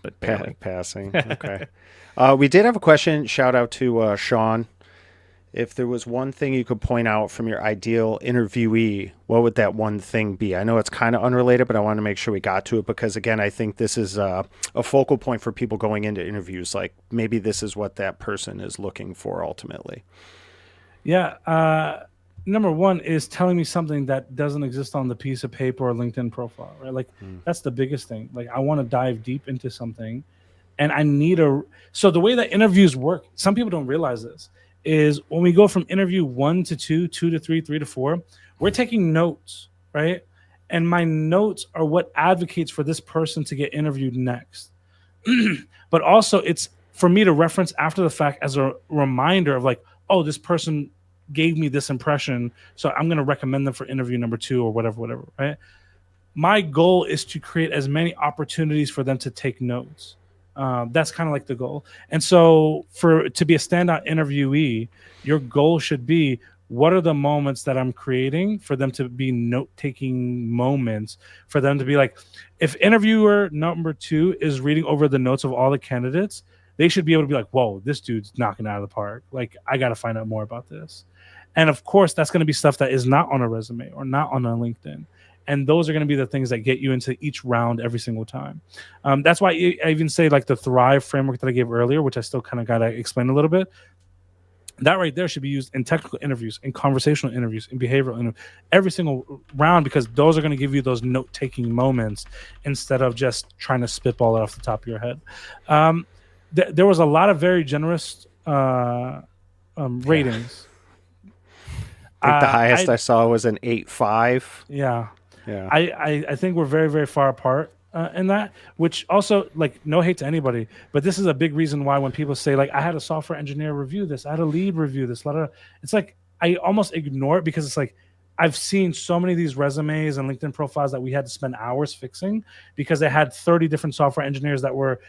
but barely. Passing. Okay. We did have a question. Shout out to Sean. If there was one thing you could point out from your ideal interviewee, what would that one thing be? I know it's kind of unrelated, but I want to make sure we got to it because, again, I think this is a focal point for people going into interviews. Like, maybe this is what that person is looking for ultimately. Yeah. Number one is telling me something that doesn't exist on the piece of paper or LinkedIn profile, right? Like, that's the biggest thing. Like, I want to dive deep into something, and I need so the way that interviews work, some people don't realize this, is when we go from interview 1 to 2, 2 to 3, 3 to 4, we're taking notes, right? And my notes are what advocates for this person to get interviewed next. But also it's for me to reference after the fact as a reminder of like, oh, this person gave me this impression, so I'm going to recommend them for interview number 2 or whatever, right? My goal is to create as many opportunities for them to take notes. That's kind of like the goal. And so to be a standout interviewee, your goal should be, what are the moments that I'm creating for them to be note-taking moments, for them to be like, if interviewer number 2 is reading over the notes of all the candidates, they should be able to be like, whoa, this dude's knocking it out of the park. Like, I got to find out more about this. And of course, that's going to be stuff that is not on a resume or not on a LinkedIn. And those are going to be the things that get you into each round every single time. That's why I even say like the Thrive framework that I gave earlier, which I still kind of got to explain a little bit. That right there should be used in technical interviews, in conversational interviews, in behavioral interviews, every single round, because those are going to give you those note-taking moments instead of just trying to spitball it off the top of your head. There was a lot of very generous ratings. I think the highest I saw was an 8.5. Yeah. Yeah. I think we're very, very far apart in that, which also, like, no hate to anybody, but this is a big reason why when people say, like, I had a software engineer review this, I had a lead review this, it's like I almost ignore it because it's like I've seen so many of these resumes and LinkedIn profiles that we had to spend hours fixing because they had 30 different software engineers that were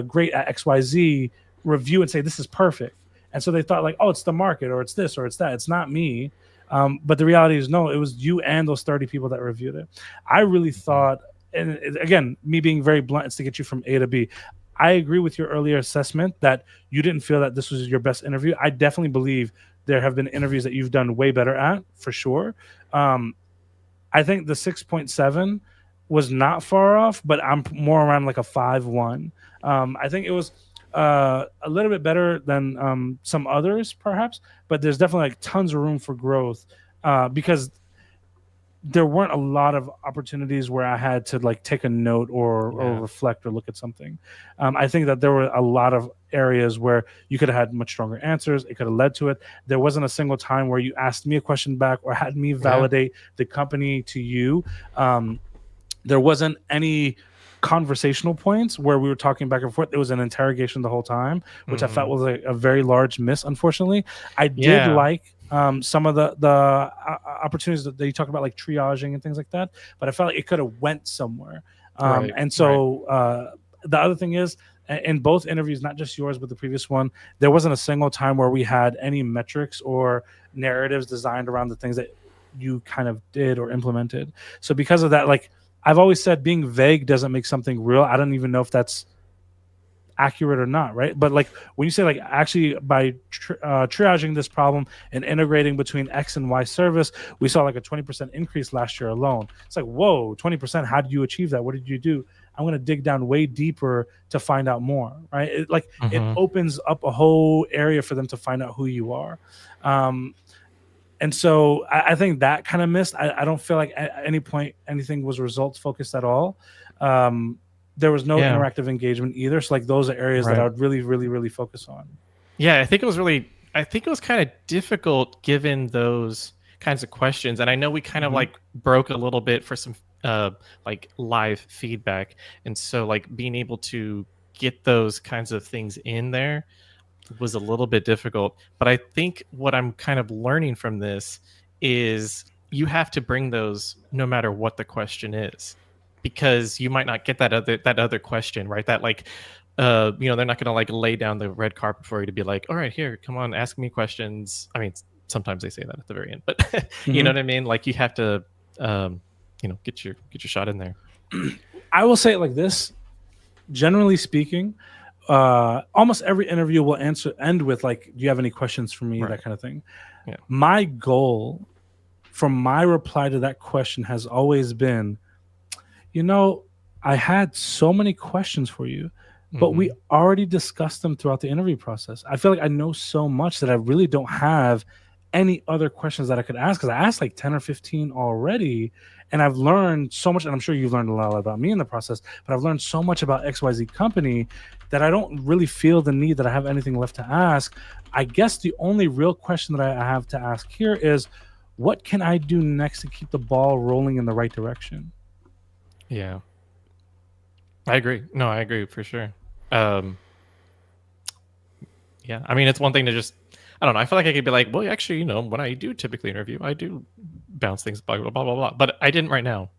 great at XYZ review and say, this is perfect. And so they thought like, oh, it's the market or it's this or it's that. It's not me. But the reality is, no, it was you and those 30 people that reviewed it. I really thought, and again, me being very blunt, it's to get you from A to B. I agree with your earlier assessment that you didn't feel that this was your best interview. I definitely believe there have been interviews that you've done way better at, for sure. I think the 6.7 was not far off, but I'm more around like a 5.1. I think it was a little bit better than some others, perhaps, but there's definitely like tons of room for growth because there weren't a lot of opportunities where I had to like take a note or reflect or look at something. I think that there were a lot of areas where you could have had much stronger answers. It could have led to it. There wasn't a single time where you asked me a question back or had me validate the company to you. There wasn't any conversational points where we were talking back and forth. It was an interrogation the whole time, which I felt was a very large miss, unfortunately. I did like some of the opportunities that you talk about, like triaging and things like that, but I felt like it could have went somewhere. And so the other thing is, in both interviews, not just yours, but the previous one, there wasn't a single time where we had any metrics or narratives designed around the things that you kind of did or implemented. So because of that, like, I've always said, being vague doesn't make something real. I don't even know if that's accurate or not, right? But like when you say like actually by triaging this problem and integrating between X and Y service, we saw like a 20% increase last year alone. It's like, whoa, 20%. How did you achieve that? What did you do? I'm going to dig down way deeper to find out more, right? It opens up a whole area for them to find out who you are. And so I think that kind of missed. I don't feel like at any point anything was results focused at all. There was no interactive engagement either. So like those are areas that I would really, really, really focus on. Yeah, I think it was kind of difficult given those kinds of questions. And I know we kind of like broke a little bit for some like live feedback. And so like being able to get those kinds of things in there was a little bit difficult. But I think what I'm kind of learning from this is you have to bring those no matter what the question is, because you might not get that other question, right? That like they're not going to like lay down the red carpet for you to be like, all right, here, come on, ask me questions. I mean, sometimes they say that at the very end, but you know what I mean? Like you have to get your shot in there. I will say it like this, generally speaking, almost every interview will end with like, do you have any questions for me? That kind of thing. Yeah. My goal from my reply to that question has always been, I had so many questions for you, but we already discussed them throughout the interview process. I feel like I know so much that I really don't have any other questions that I could ask, because I asked like 10 or 15 already, and I've learned so much, and I'm sure you've learned a lot about me in the process, but I've learned so much about XYZ company that I don't really feel the need that I have anything left to ask. I guess the only real question that I have to ask here is, what can I do next to keep the ball rolling in the right direction? Yeah. I agree. No, I agree for sure. Yeah, I mean, it's one thing to just, I don't know. I feel like I could be like, well, actually, when I do typically interview, I do bounce things, blah, blah, blah, blah, blah. But I didn't right now.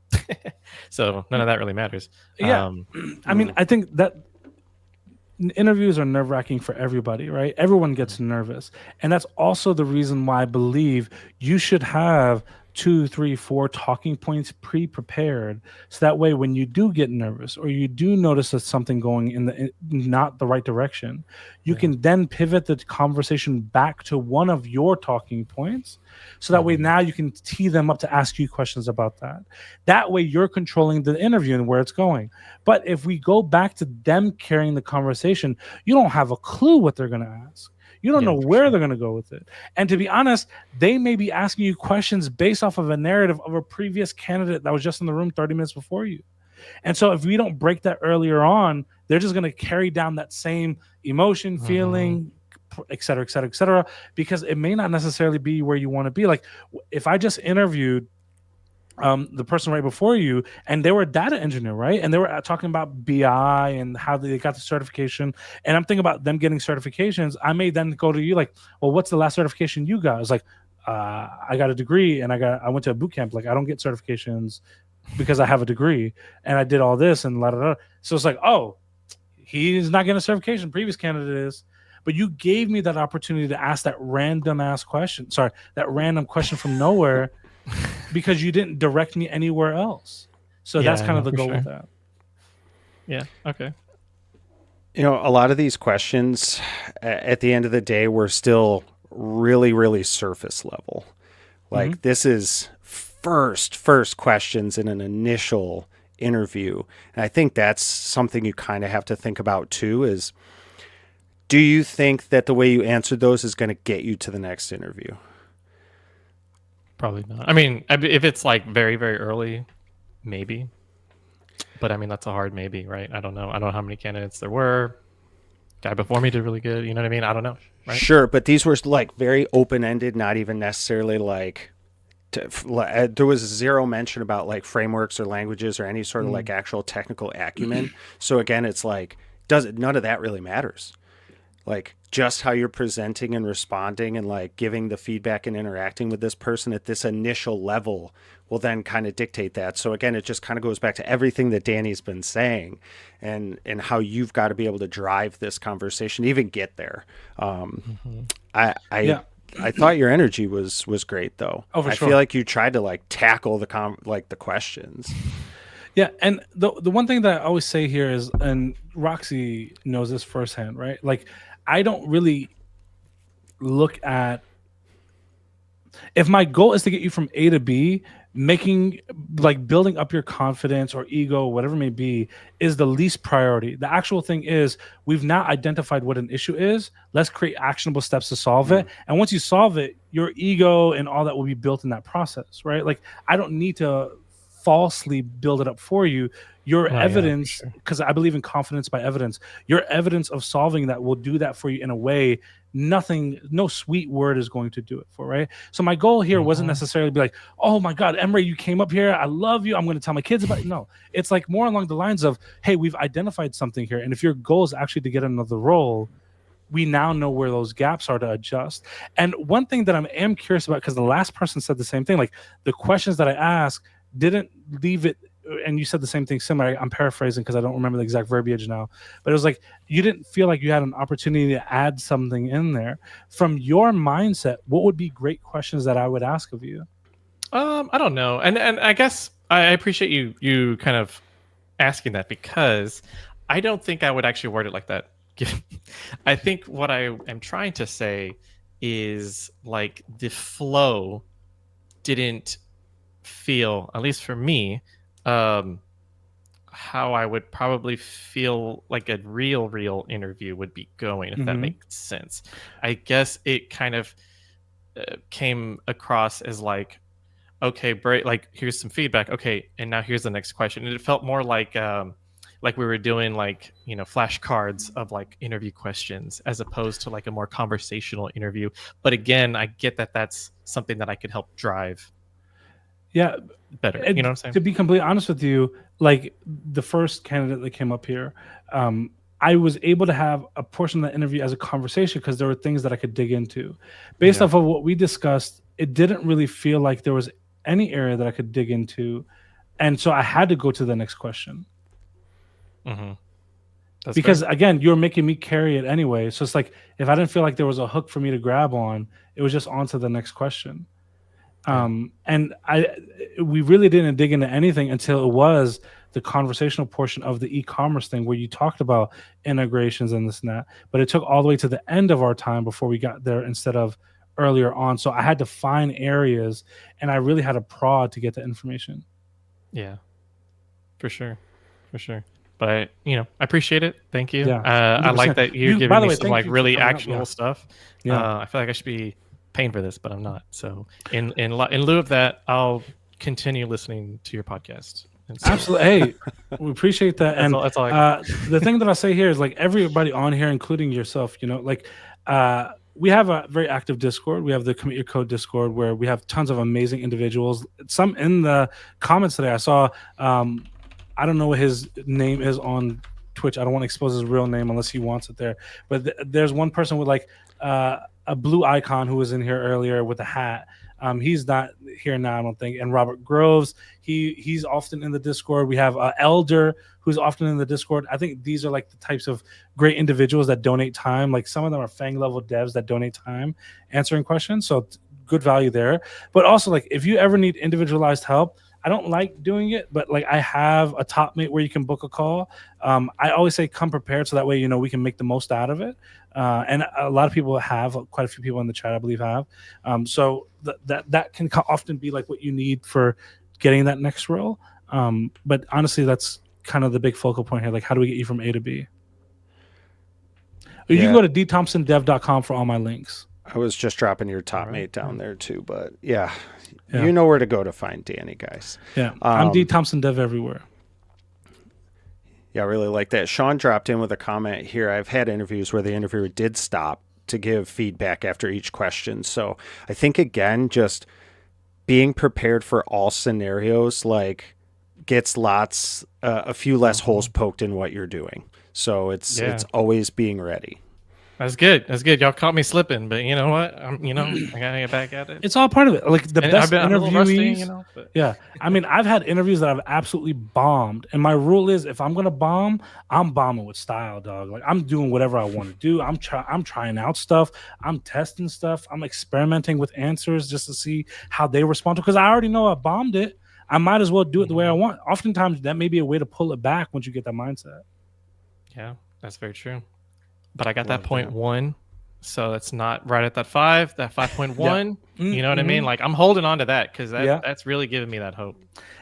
So none of that really matters. Yeah. I mean, I think that interviews are nerve-wracking for everybody, right? Everyone gets nervous. And that's also the reason why I believe you should have 2, 3, 4 talking points pre-prepared, so that way when you do get nervous or you do notice that something going in not the right direction, you can then pivot the conversation back to one of your talking points, so that way now you can tee them up to ask you questions about that. That way you're controlling the interview and where it's going. But if we go back to them carrying the conversation, you don't have a clue what they're going to ask. You don't know where they're going to go with it. And to be honest, they may be asking you questions based off of a narrative of a previous candidate that was just in the room 30 minutes before you. And so if we don't break that earlier on, they're just going to carry down that same emotion, feeling, et cetera, et cetera, et cetera, because it may not necessarily be where you want to be. Like if I just interviewed the person right before you, and they were a data engineer, right? And they were talking about BI and how they got the certification. And I'm thinking about them getting certifications. I may then go to you like, well, what's the last certification you got? It's like, I got a degree and I went to a boot camp. Like I don't get certifications because I have a degree and I did all this and la da da. So it's like, oh, he's not getting a certification. Previous candidate is. But you gave me that opportunity to ask that random question from nowhere. Because you didn't direct me anywhere else. So that's kind of the goal with that. Yeah. Okay. A lot of these questions at the end of the day were still really, really surface level. Like this is first questions in an initial interview. And I think that's something you kind of have to think about too, is do you think that the way you answered those is going to get you to the next interview? Probably not. I mean, if it's like very, very early, maybe. But I mean, that's a hard maybe, right? I don't know. I don't know how many candidates there were. Guy before me did really good. You know what I mean? I don't know. Right? Sure, but these were like very open-ended, not even necessarily like there was zero mention about like frameworks or languages or any sort of like actual technical acumen. So again, it's like none of that really matters. Like just how you're presenting and responding and like giving the feedback and interacting with this person at this initial level will then kind of dictate that. So again, it just kind of goes back to everything that Danny's been saying and how you've got to be able to drive this conversation, even get there. I thought your energy was great though. Oh, for I sure. feel like you tried to like tackle the questions. Yeah, and the one thing that I always say here is, and Roxy knows this firsthand, right? Like, I don't really look at, if my goal is to get you from A to B, building up your confidence or ego, whatever it may be, is the least priority. The actual thing is, we've now identified what an issue is. Let's create actionable steps to solve it. And once you solve it, your ego and all that will be built in that process, right? Like, I don't need to falsely build it up for you. Your evidence, because I believe in confidence by evidence, your evidence of solving that will do that for you in a way no sweet word is going to do it for, right? So my goal here wasn't necessarily be like, oh my God, Emre, you came up here, I love you, I'm going to tell my kids about it. No, it's like more along the lines of, hey, we've identified something here, and if your goal is actually to get another role, we now know where those gaps are to adjust. And one thing that I am curious about, because the last person said the same thing, like the questions that I asked didn't leave it, and you said the same thing similar. I'm paraphrasing because I don't remember the exact verbiage now, but it was like you didn't feel like you had an opportunity to add something in there. From your mindset, what would be great questions that I would ask of you? I don't know, and I guess I appreciate you kind of asking that, because I don't think I would actually word it like that. I think what I am trying to say is like the flow didn't feel, at least for me, how I would probably feel like a real interview would be going, if that makes sense. I guess it kind of came across as like, okay, like here's some feedback, okay, and now here's the next question. And it felt more like we were doing like, you know, flashcards of like interview questions as opposed to like a more conversational interview. But again, I get that that's something that I could help drive better. You know what I'm saying? To be completely honest with you, like the first candidate that came up here, I was able to have a portion of the interview as a conversation because there were things that I could dig into. Based off of what we discussed, it didn't really feel like there was any area that I could dig into. And so I had to go to the next question. Because fair. Again, you're making me carry it anyway. So it's like, if I didn't feel like there was a hook for me to grab on, it was just on to the next question. And we really didn't dig into anything until it was the conversational portion of the e-commerce thing where you talked about integrations and this and that, but it took all the way to the end of our time before we got there instead of earlier on. So I had to find areas, and I really had to prod to get the information. Yeah, for sure. But I appreciate it. Thank you. Yeah, I like that you're giving me some like really actionable stuff. Yeah. I feel like I should be paying for this, but I'm not. So in lieu of that, I'll continue listening to your podcast. Absolutely. Hey, we appreciate that. That's all the thing that I say here is like everybody on here, including yourself, like we have a very active Discord. We have the Commit Your Code Discord where we have tons of amazing individuals. Some in the comments today, I saw, I don't know what his name is on Twitch. I don't want to expose his real name unless he wants it there. But there's one person with like a blue icon who was in here earlier with a hat. He's not here now, I don't think. And Robert Groves, he's often in the Discord. We have Elder, who's often in the Discord. I think these are like the types of great individuals that donate time. Like some of them are Fang level devs that donate time answering questions. So good value there. But also, like if you ever need individualized help, I don't like doing it, but like I have a top mate where you can book a call. I always say come prepared, so that way we can make the most out of it. And a lot of people have, quite a few people in the chat I believe have. So that can often be like what you need for getting that next role. But honestly, that's kind of the big focal point here. Like, how do we get you from A to B? You can go to dthompsondev.com for all my links. I was just dropping your top All right. mate down there too, but yeah, Yeah. you know where to go to find Danny, guys. Yeah, I'm D Thompson Dev everywhere. Yeah, I really like that. Sean dropped in with a comment here. I've had interviews where the interviewer did stop to give feedback after each question. So I think, again, just being prepared for all scenarios, like, gets a few less holes poked in what you're doing. So it's always being ready. That's good. That's good. Y'all caught me slipping, but you know what? I gotta get back at it. It's all part of it. Like the best I'm a little rusty, interviewees. but Yeah, I mean, I've had interviews that I've absolutely bombed, and my rule is, if I'm gonna bomb, I'm bombing with style, dog. Like, I'm doing whatever I want to do. I'm trying out stuff. I'm testing stuff. I'm experimenting with answers just to see how they respond to. Because I already know I bombed it. I might as well do it the way I want. Oftentimes, that may be a way to pull it back once you get that mindset. yeah, that's very true. But I got that Love that. 0.1, so it's not right at that 5, that 5.1. You know what I Mm-hmm. mean? Like, I'm holding on to that because that's really giving me that hope.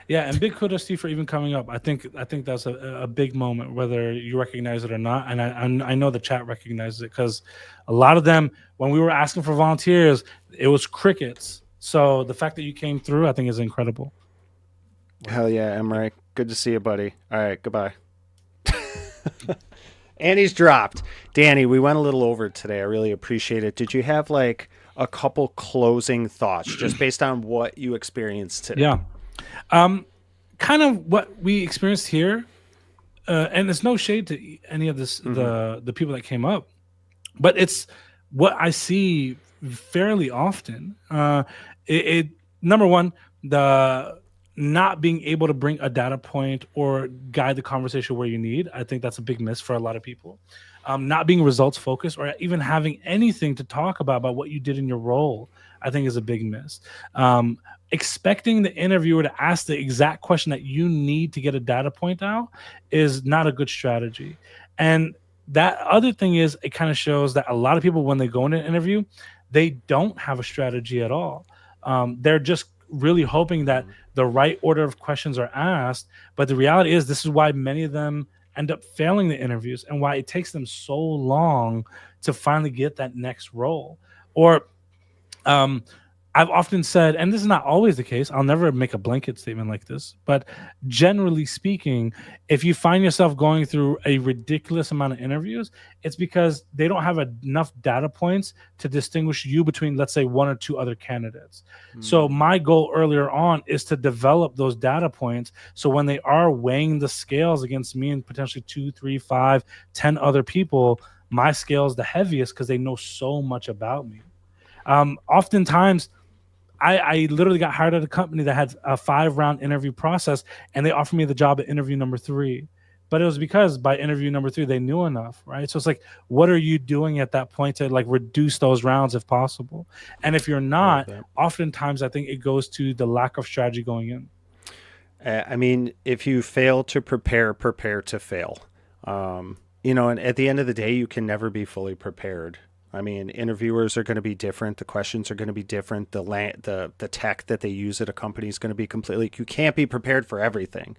Yeah, and big kudos to you for even coming up. I think that's a big moment, whether you recognize it or not. And I know the chat recognizes it, because a lot of them, when we were asking for volunteers, it was crickets. So the fact that you came through, I think, is incredible. Hell yeah, Emre. Good to see you, buddy. All right, goodbye. And he's dropped. Danny, we went a little over today. I really appreciate it. Did you have like a couple closing thoughts just based on what you experienced today? Yeah. Kind of what we experienced here, and there's no shade to any of this, the people that came up, but it's what I see fairly often. Number one, the not being able to bring a data point or guide the conversation where you need. I think that's a big miss for a lot of people. Not being results focused, or even having anything to talk about what you did in your role, I think is a big miss. Expecting the interviewer to ask the exact question that you need to get a data point out is not a good strategy. And that other thing is, it kind of shows that a lot of people, when they go into an interview, they don't have a strategy at all. They're just really hoping that the right order of questions are asked. But the reality is, this is why many of them end up failing the interviews, and why it takes them so long to finally get that next role. Or I've often said, and this is not always the case, I'll never make a blanket statement like this, but generally speaking, if you find yourself going through a ridiculous amount of interviews, it's because they don't have enough data points to distinguish you between, let's say, one or two other candidates. So my goal earlier on is to develop those data points, so when they are weighing the scales against me and potentially 2, 3, 5, 10 other people, my scale is the heaviest because they know so much about me. Oftentimes, I literally got hired at a company that had a 5-round interview process, and they offered me the job at interview number 3. But it was because by interview number 3, they knew enough, right? So it's like, what are you doing at that point to like reduce those rounds if possible? And if you're not, oftentimes I think it goes to the lack of strategy going in. I mean, if you fail to prepare to fail. And at the end of the day, you can never be fully prepared. I mean, interviewers are going to be different. The questions are going to be different. The tech that they use at a company is going to be completely. You can't be prepared for everything,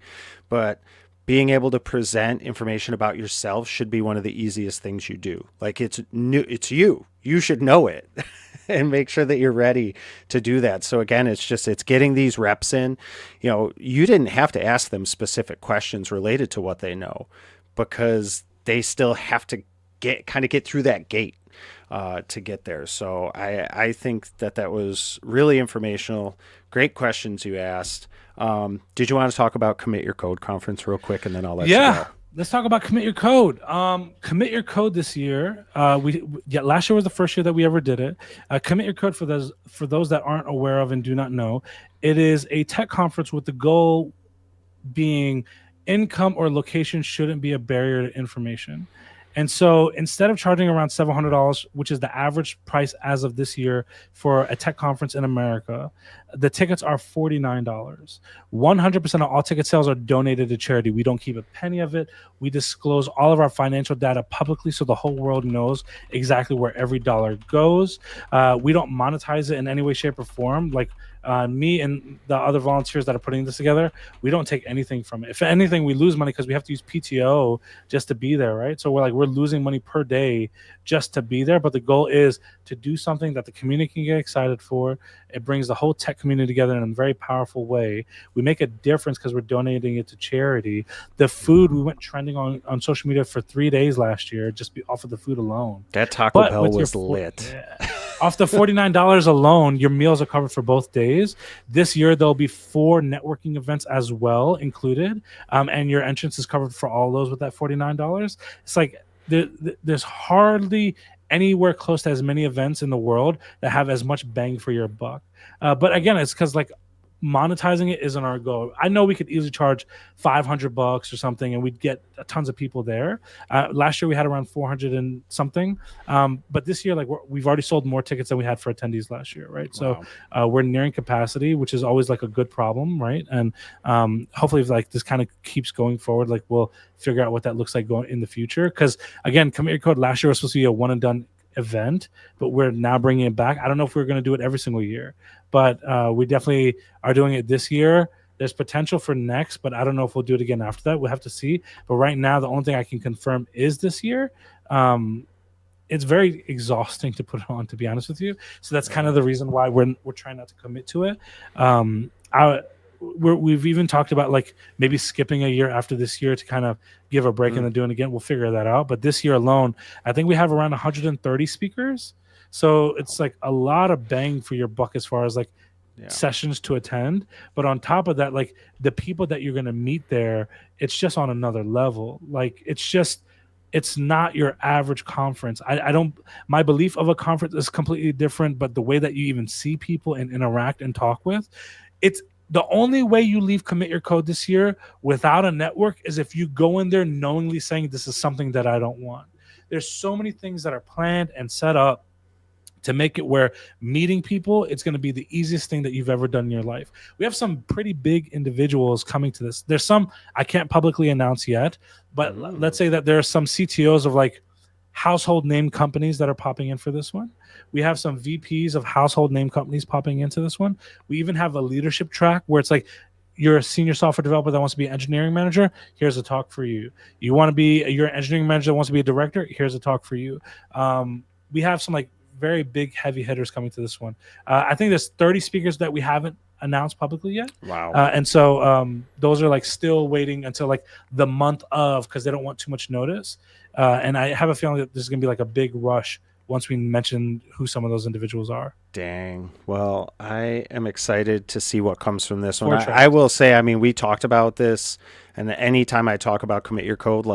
but being able to present information about yourself should be one of the easiest things you do. Like, it's new. It's you. You should know it, and make sure that you're ready to do that. So again, it's getting these reps in. You didn't have to ask them specific questions related to what they know, because they still have to get through that gate. To get there. So I think that was really informational. Great questions you asked. Did you want to talk about Commit Your Code conference real quick, and then I'll let you go? Let's talk about Commit Your Code. Commit Your Code this year. Last year was the first year that we ever did it. Commit Your Code, for those that aren't aware of and do not know, it is a tech conference with the goal being income or location shouldn't be a barrier to information. And so instead of charging around $700, which is the average price as of this year for a tech conference in America, the tickets are $49. 100% of all ticket sales are donated to charity. We don't keep a penny of it. We disclose all of our financial data publicly, so the whole world knows exactly where every dollar goes. We don't monetize it in any way, shape, or form. Like, Me and the other volunteers that are putting this together, we don't take anything from it. If anything, we lose money because we have to use PTO just to be there, right? So we're losing money per day just to be there. But the goal is to do something that the community can get excited for. It brings the whole tech community together in a very powerful way. We make a difference because we're donating it to charity. The food, we went trending on social media for 3 days last year, just off of the food alone. That Taco Bell was lit. Yeah. Off the $49 alone, your meals are covered for both days. This year, there'll be 4 networking events as well included, and your entrance is covered for all those with that $49. It's like there's hardly anywhere close to as many events in the world that have as much bang for your buck. But again, it's because monetizing it isn't our goal. I know we could easily charge $500 or something and we'd get tons of people there. Last year we had around 400 and something, but this year we've already sold more tickets than we had for attendees last year, right? Wow. So we're nearing capacity, which is always a good problem, right? And hopefully if this kind of keeps going forward, we'll figure out what that looks like going in the future. Because again, Commit Your Code last year was supposed to be a one and done event, but we're now bringing it back. I don't know if we're going to do it every single year, but we definitely are doing it this year. There's potential for next, but I don't know if we'll do it again after that. We'll have to see. But right now, the only thing I can confirm is this year. It's very exhausting to put it on, to be honest with you. So that's kind of the reason why we're trying not to commit to it. We've even talked about maybe skipping a year after this year to kind of give a break and then doing it again. We'll figure that out. But this year alone, I think we have around 130 speakers. So it's a lot of bang for your buck as far as sessions to attend. But on top of that, the people that you're going to meet there, it's just on another level. It's not your average conference. My belief of a conference is completely different, but the way that you even see people and interact and talk with, it's the only way you leave Commit Your Code this year without a network is if you go in there knowingly saying this is something that I don't want. There's so many things that are planned and set up to make it where meeting people, it's going to be the easiest thing that you've ever done in your life. We have some pretty big individuals coming to this. There's some I can't publicly announce yet, but let's say that there are some CTOs of household name companies that are popping in for this one. We have some VPs of household name companies popping into this one. We even have a leadership track where it's you're a senior software developer that wants to be an engineering manager. Here's a talk for you. You're an engineering manager that wants to be a director. Here's a talk for you. We have some very big heavy hitters coming to this one. I think there's 30 speakers that we haven't announced publicly yet. Wow. And so those are still waiting until the month of, because they don't want too much notice. And I have a feeling that there's going to be a big rush once we mention who some of those individuals are. Dang. Well, I am excited to see what comes from this one. I will say, we talked about this, and anytime I talk about Commit Your Code,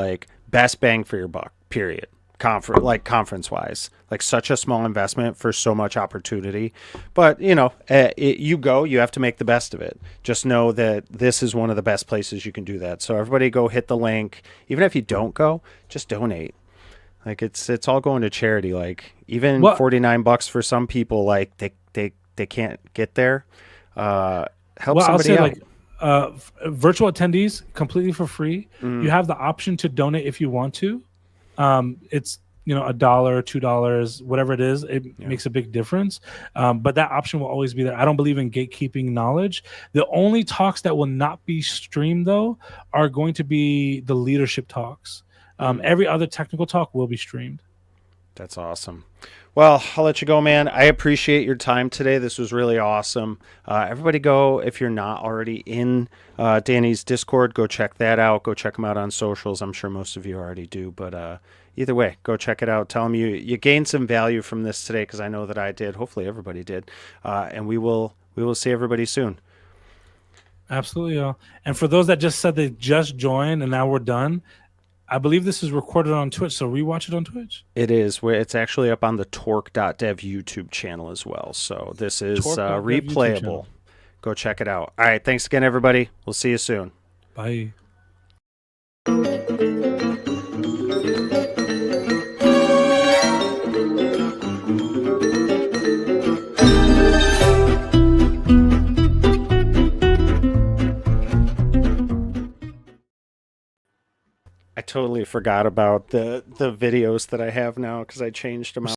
best bang for your buck, period. Conference wise, such a small investment for so much opportunity. But you have to make the best of it. Just know that this is one of the best places you can do that. So everybody go hit the link. Even if you don't go, just donate. It's all going to charity. Even $49 for some people, they can't get there. Help somebody out. Virtual attendees completely for free. You have the option to donate if you want to. It's $1, $2, whatever it is. It makes a big difference. But that option will always be there. I don't believe in gatekeeping knowledge. The only talks that will not be streamed though are going to be the leadership talks. Every other technical talk will be streamed. That's awesome. Well, I'll let you go, man. I appreciate your time today. This was really awesome. Everybody go, if you're not already in Danny's Discord, go check that out. Go check him out on socials. I'm sure most of you already do. But either way, go check it out. Tell him you gained some value from this today, because I know that I did. Hopefully everybody did. And we will see everybody soon. Absolutely. And for those that just said they just joined and now we're done, I believe this is recorded on Twitch, so rewatch it on Twitch. It is. It's actually up on the torque.dev YouTube channel as well. So this is replayable. Go check it out. All right. Thanks again, everybody. We'll see you soon. Bye. I totally forgot about the videos that I have now because I changed them out.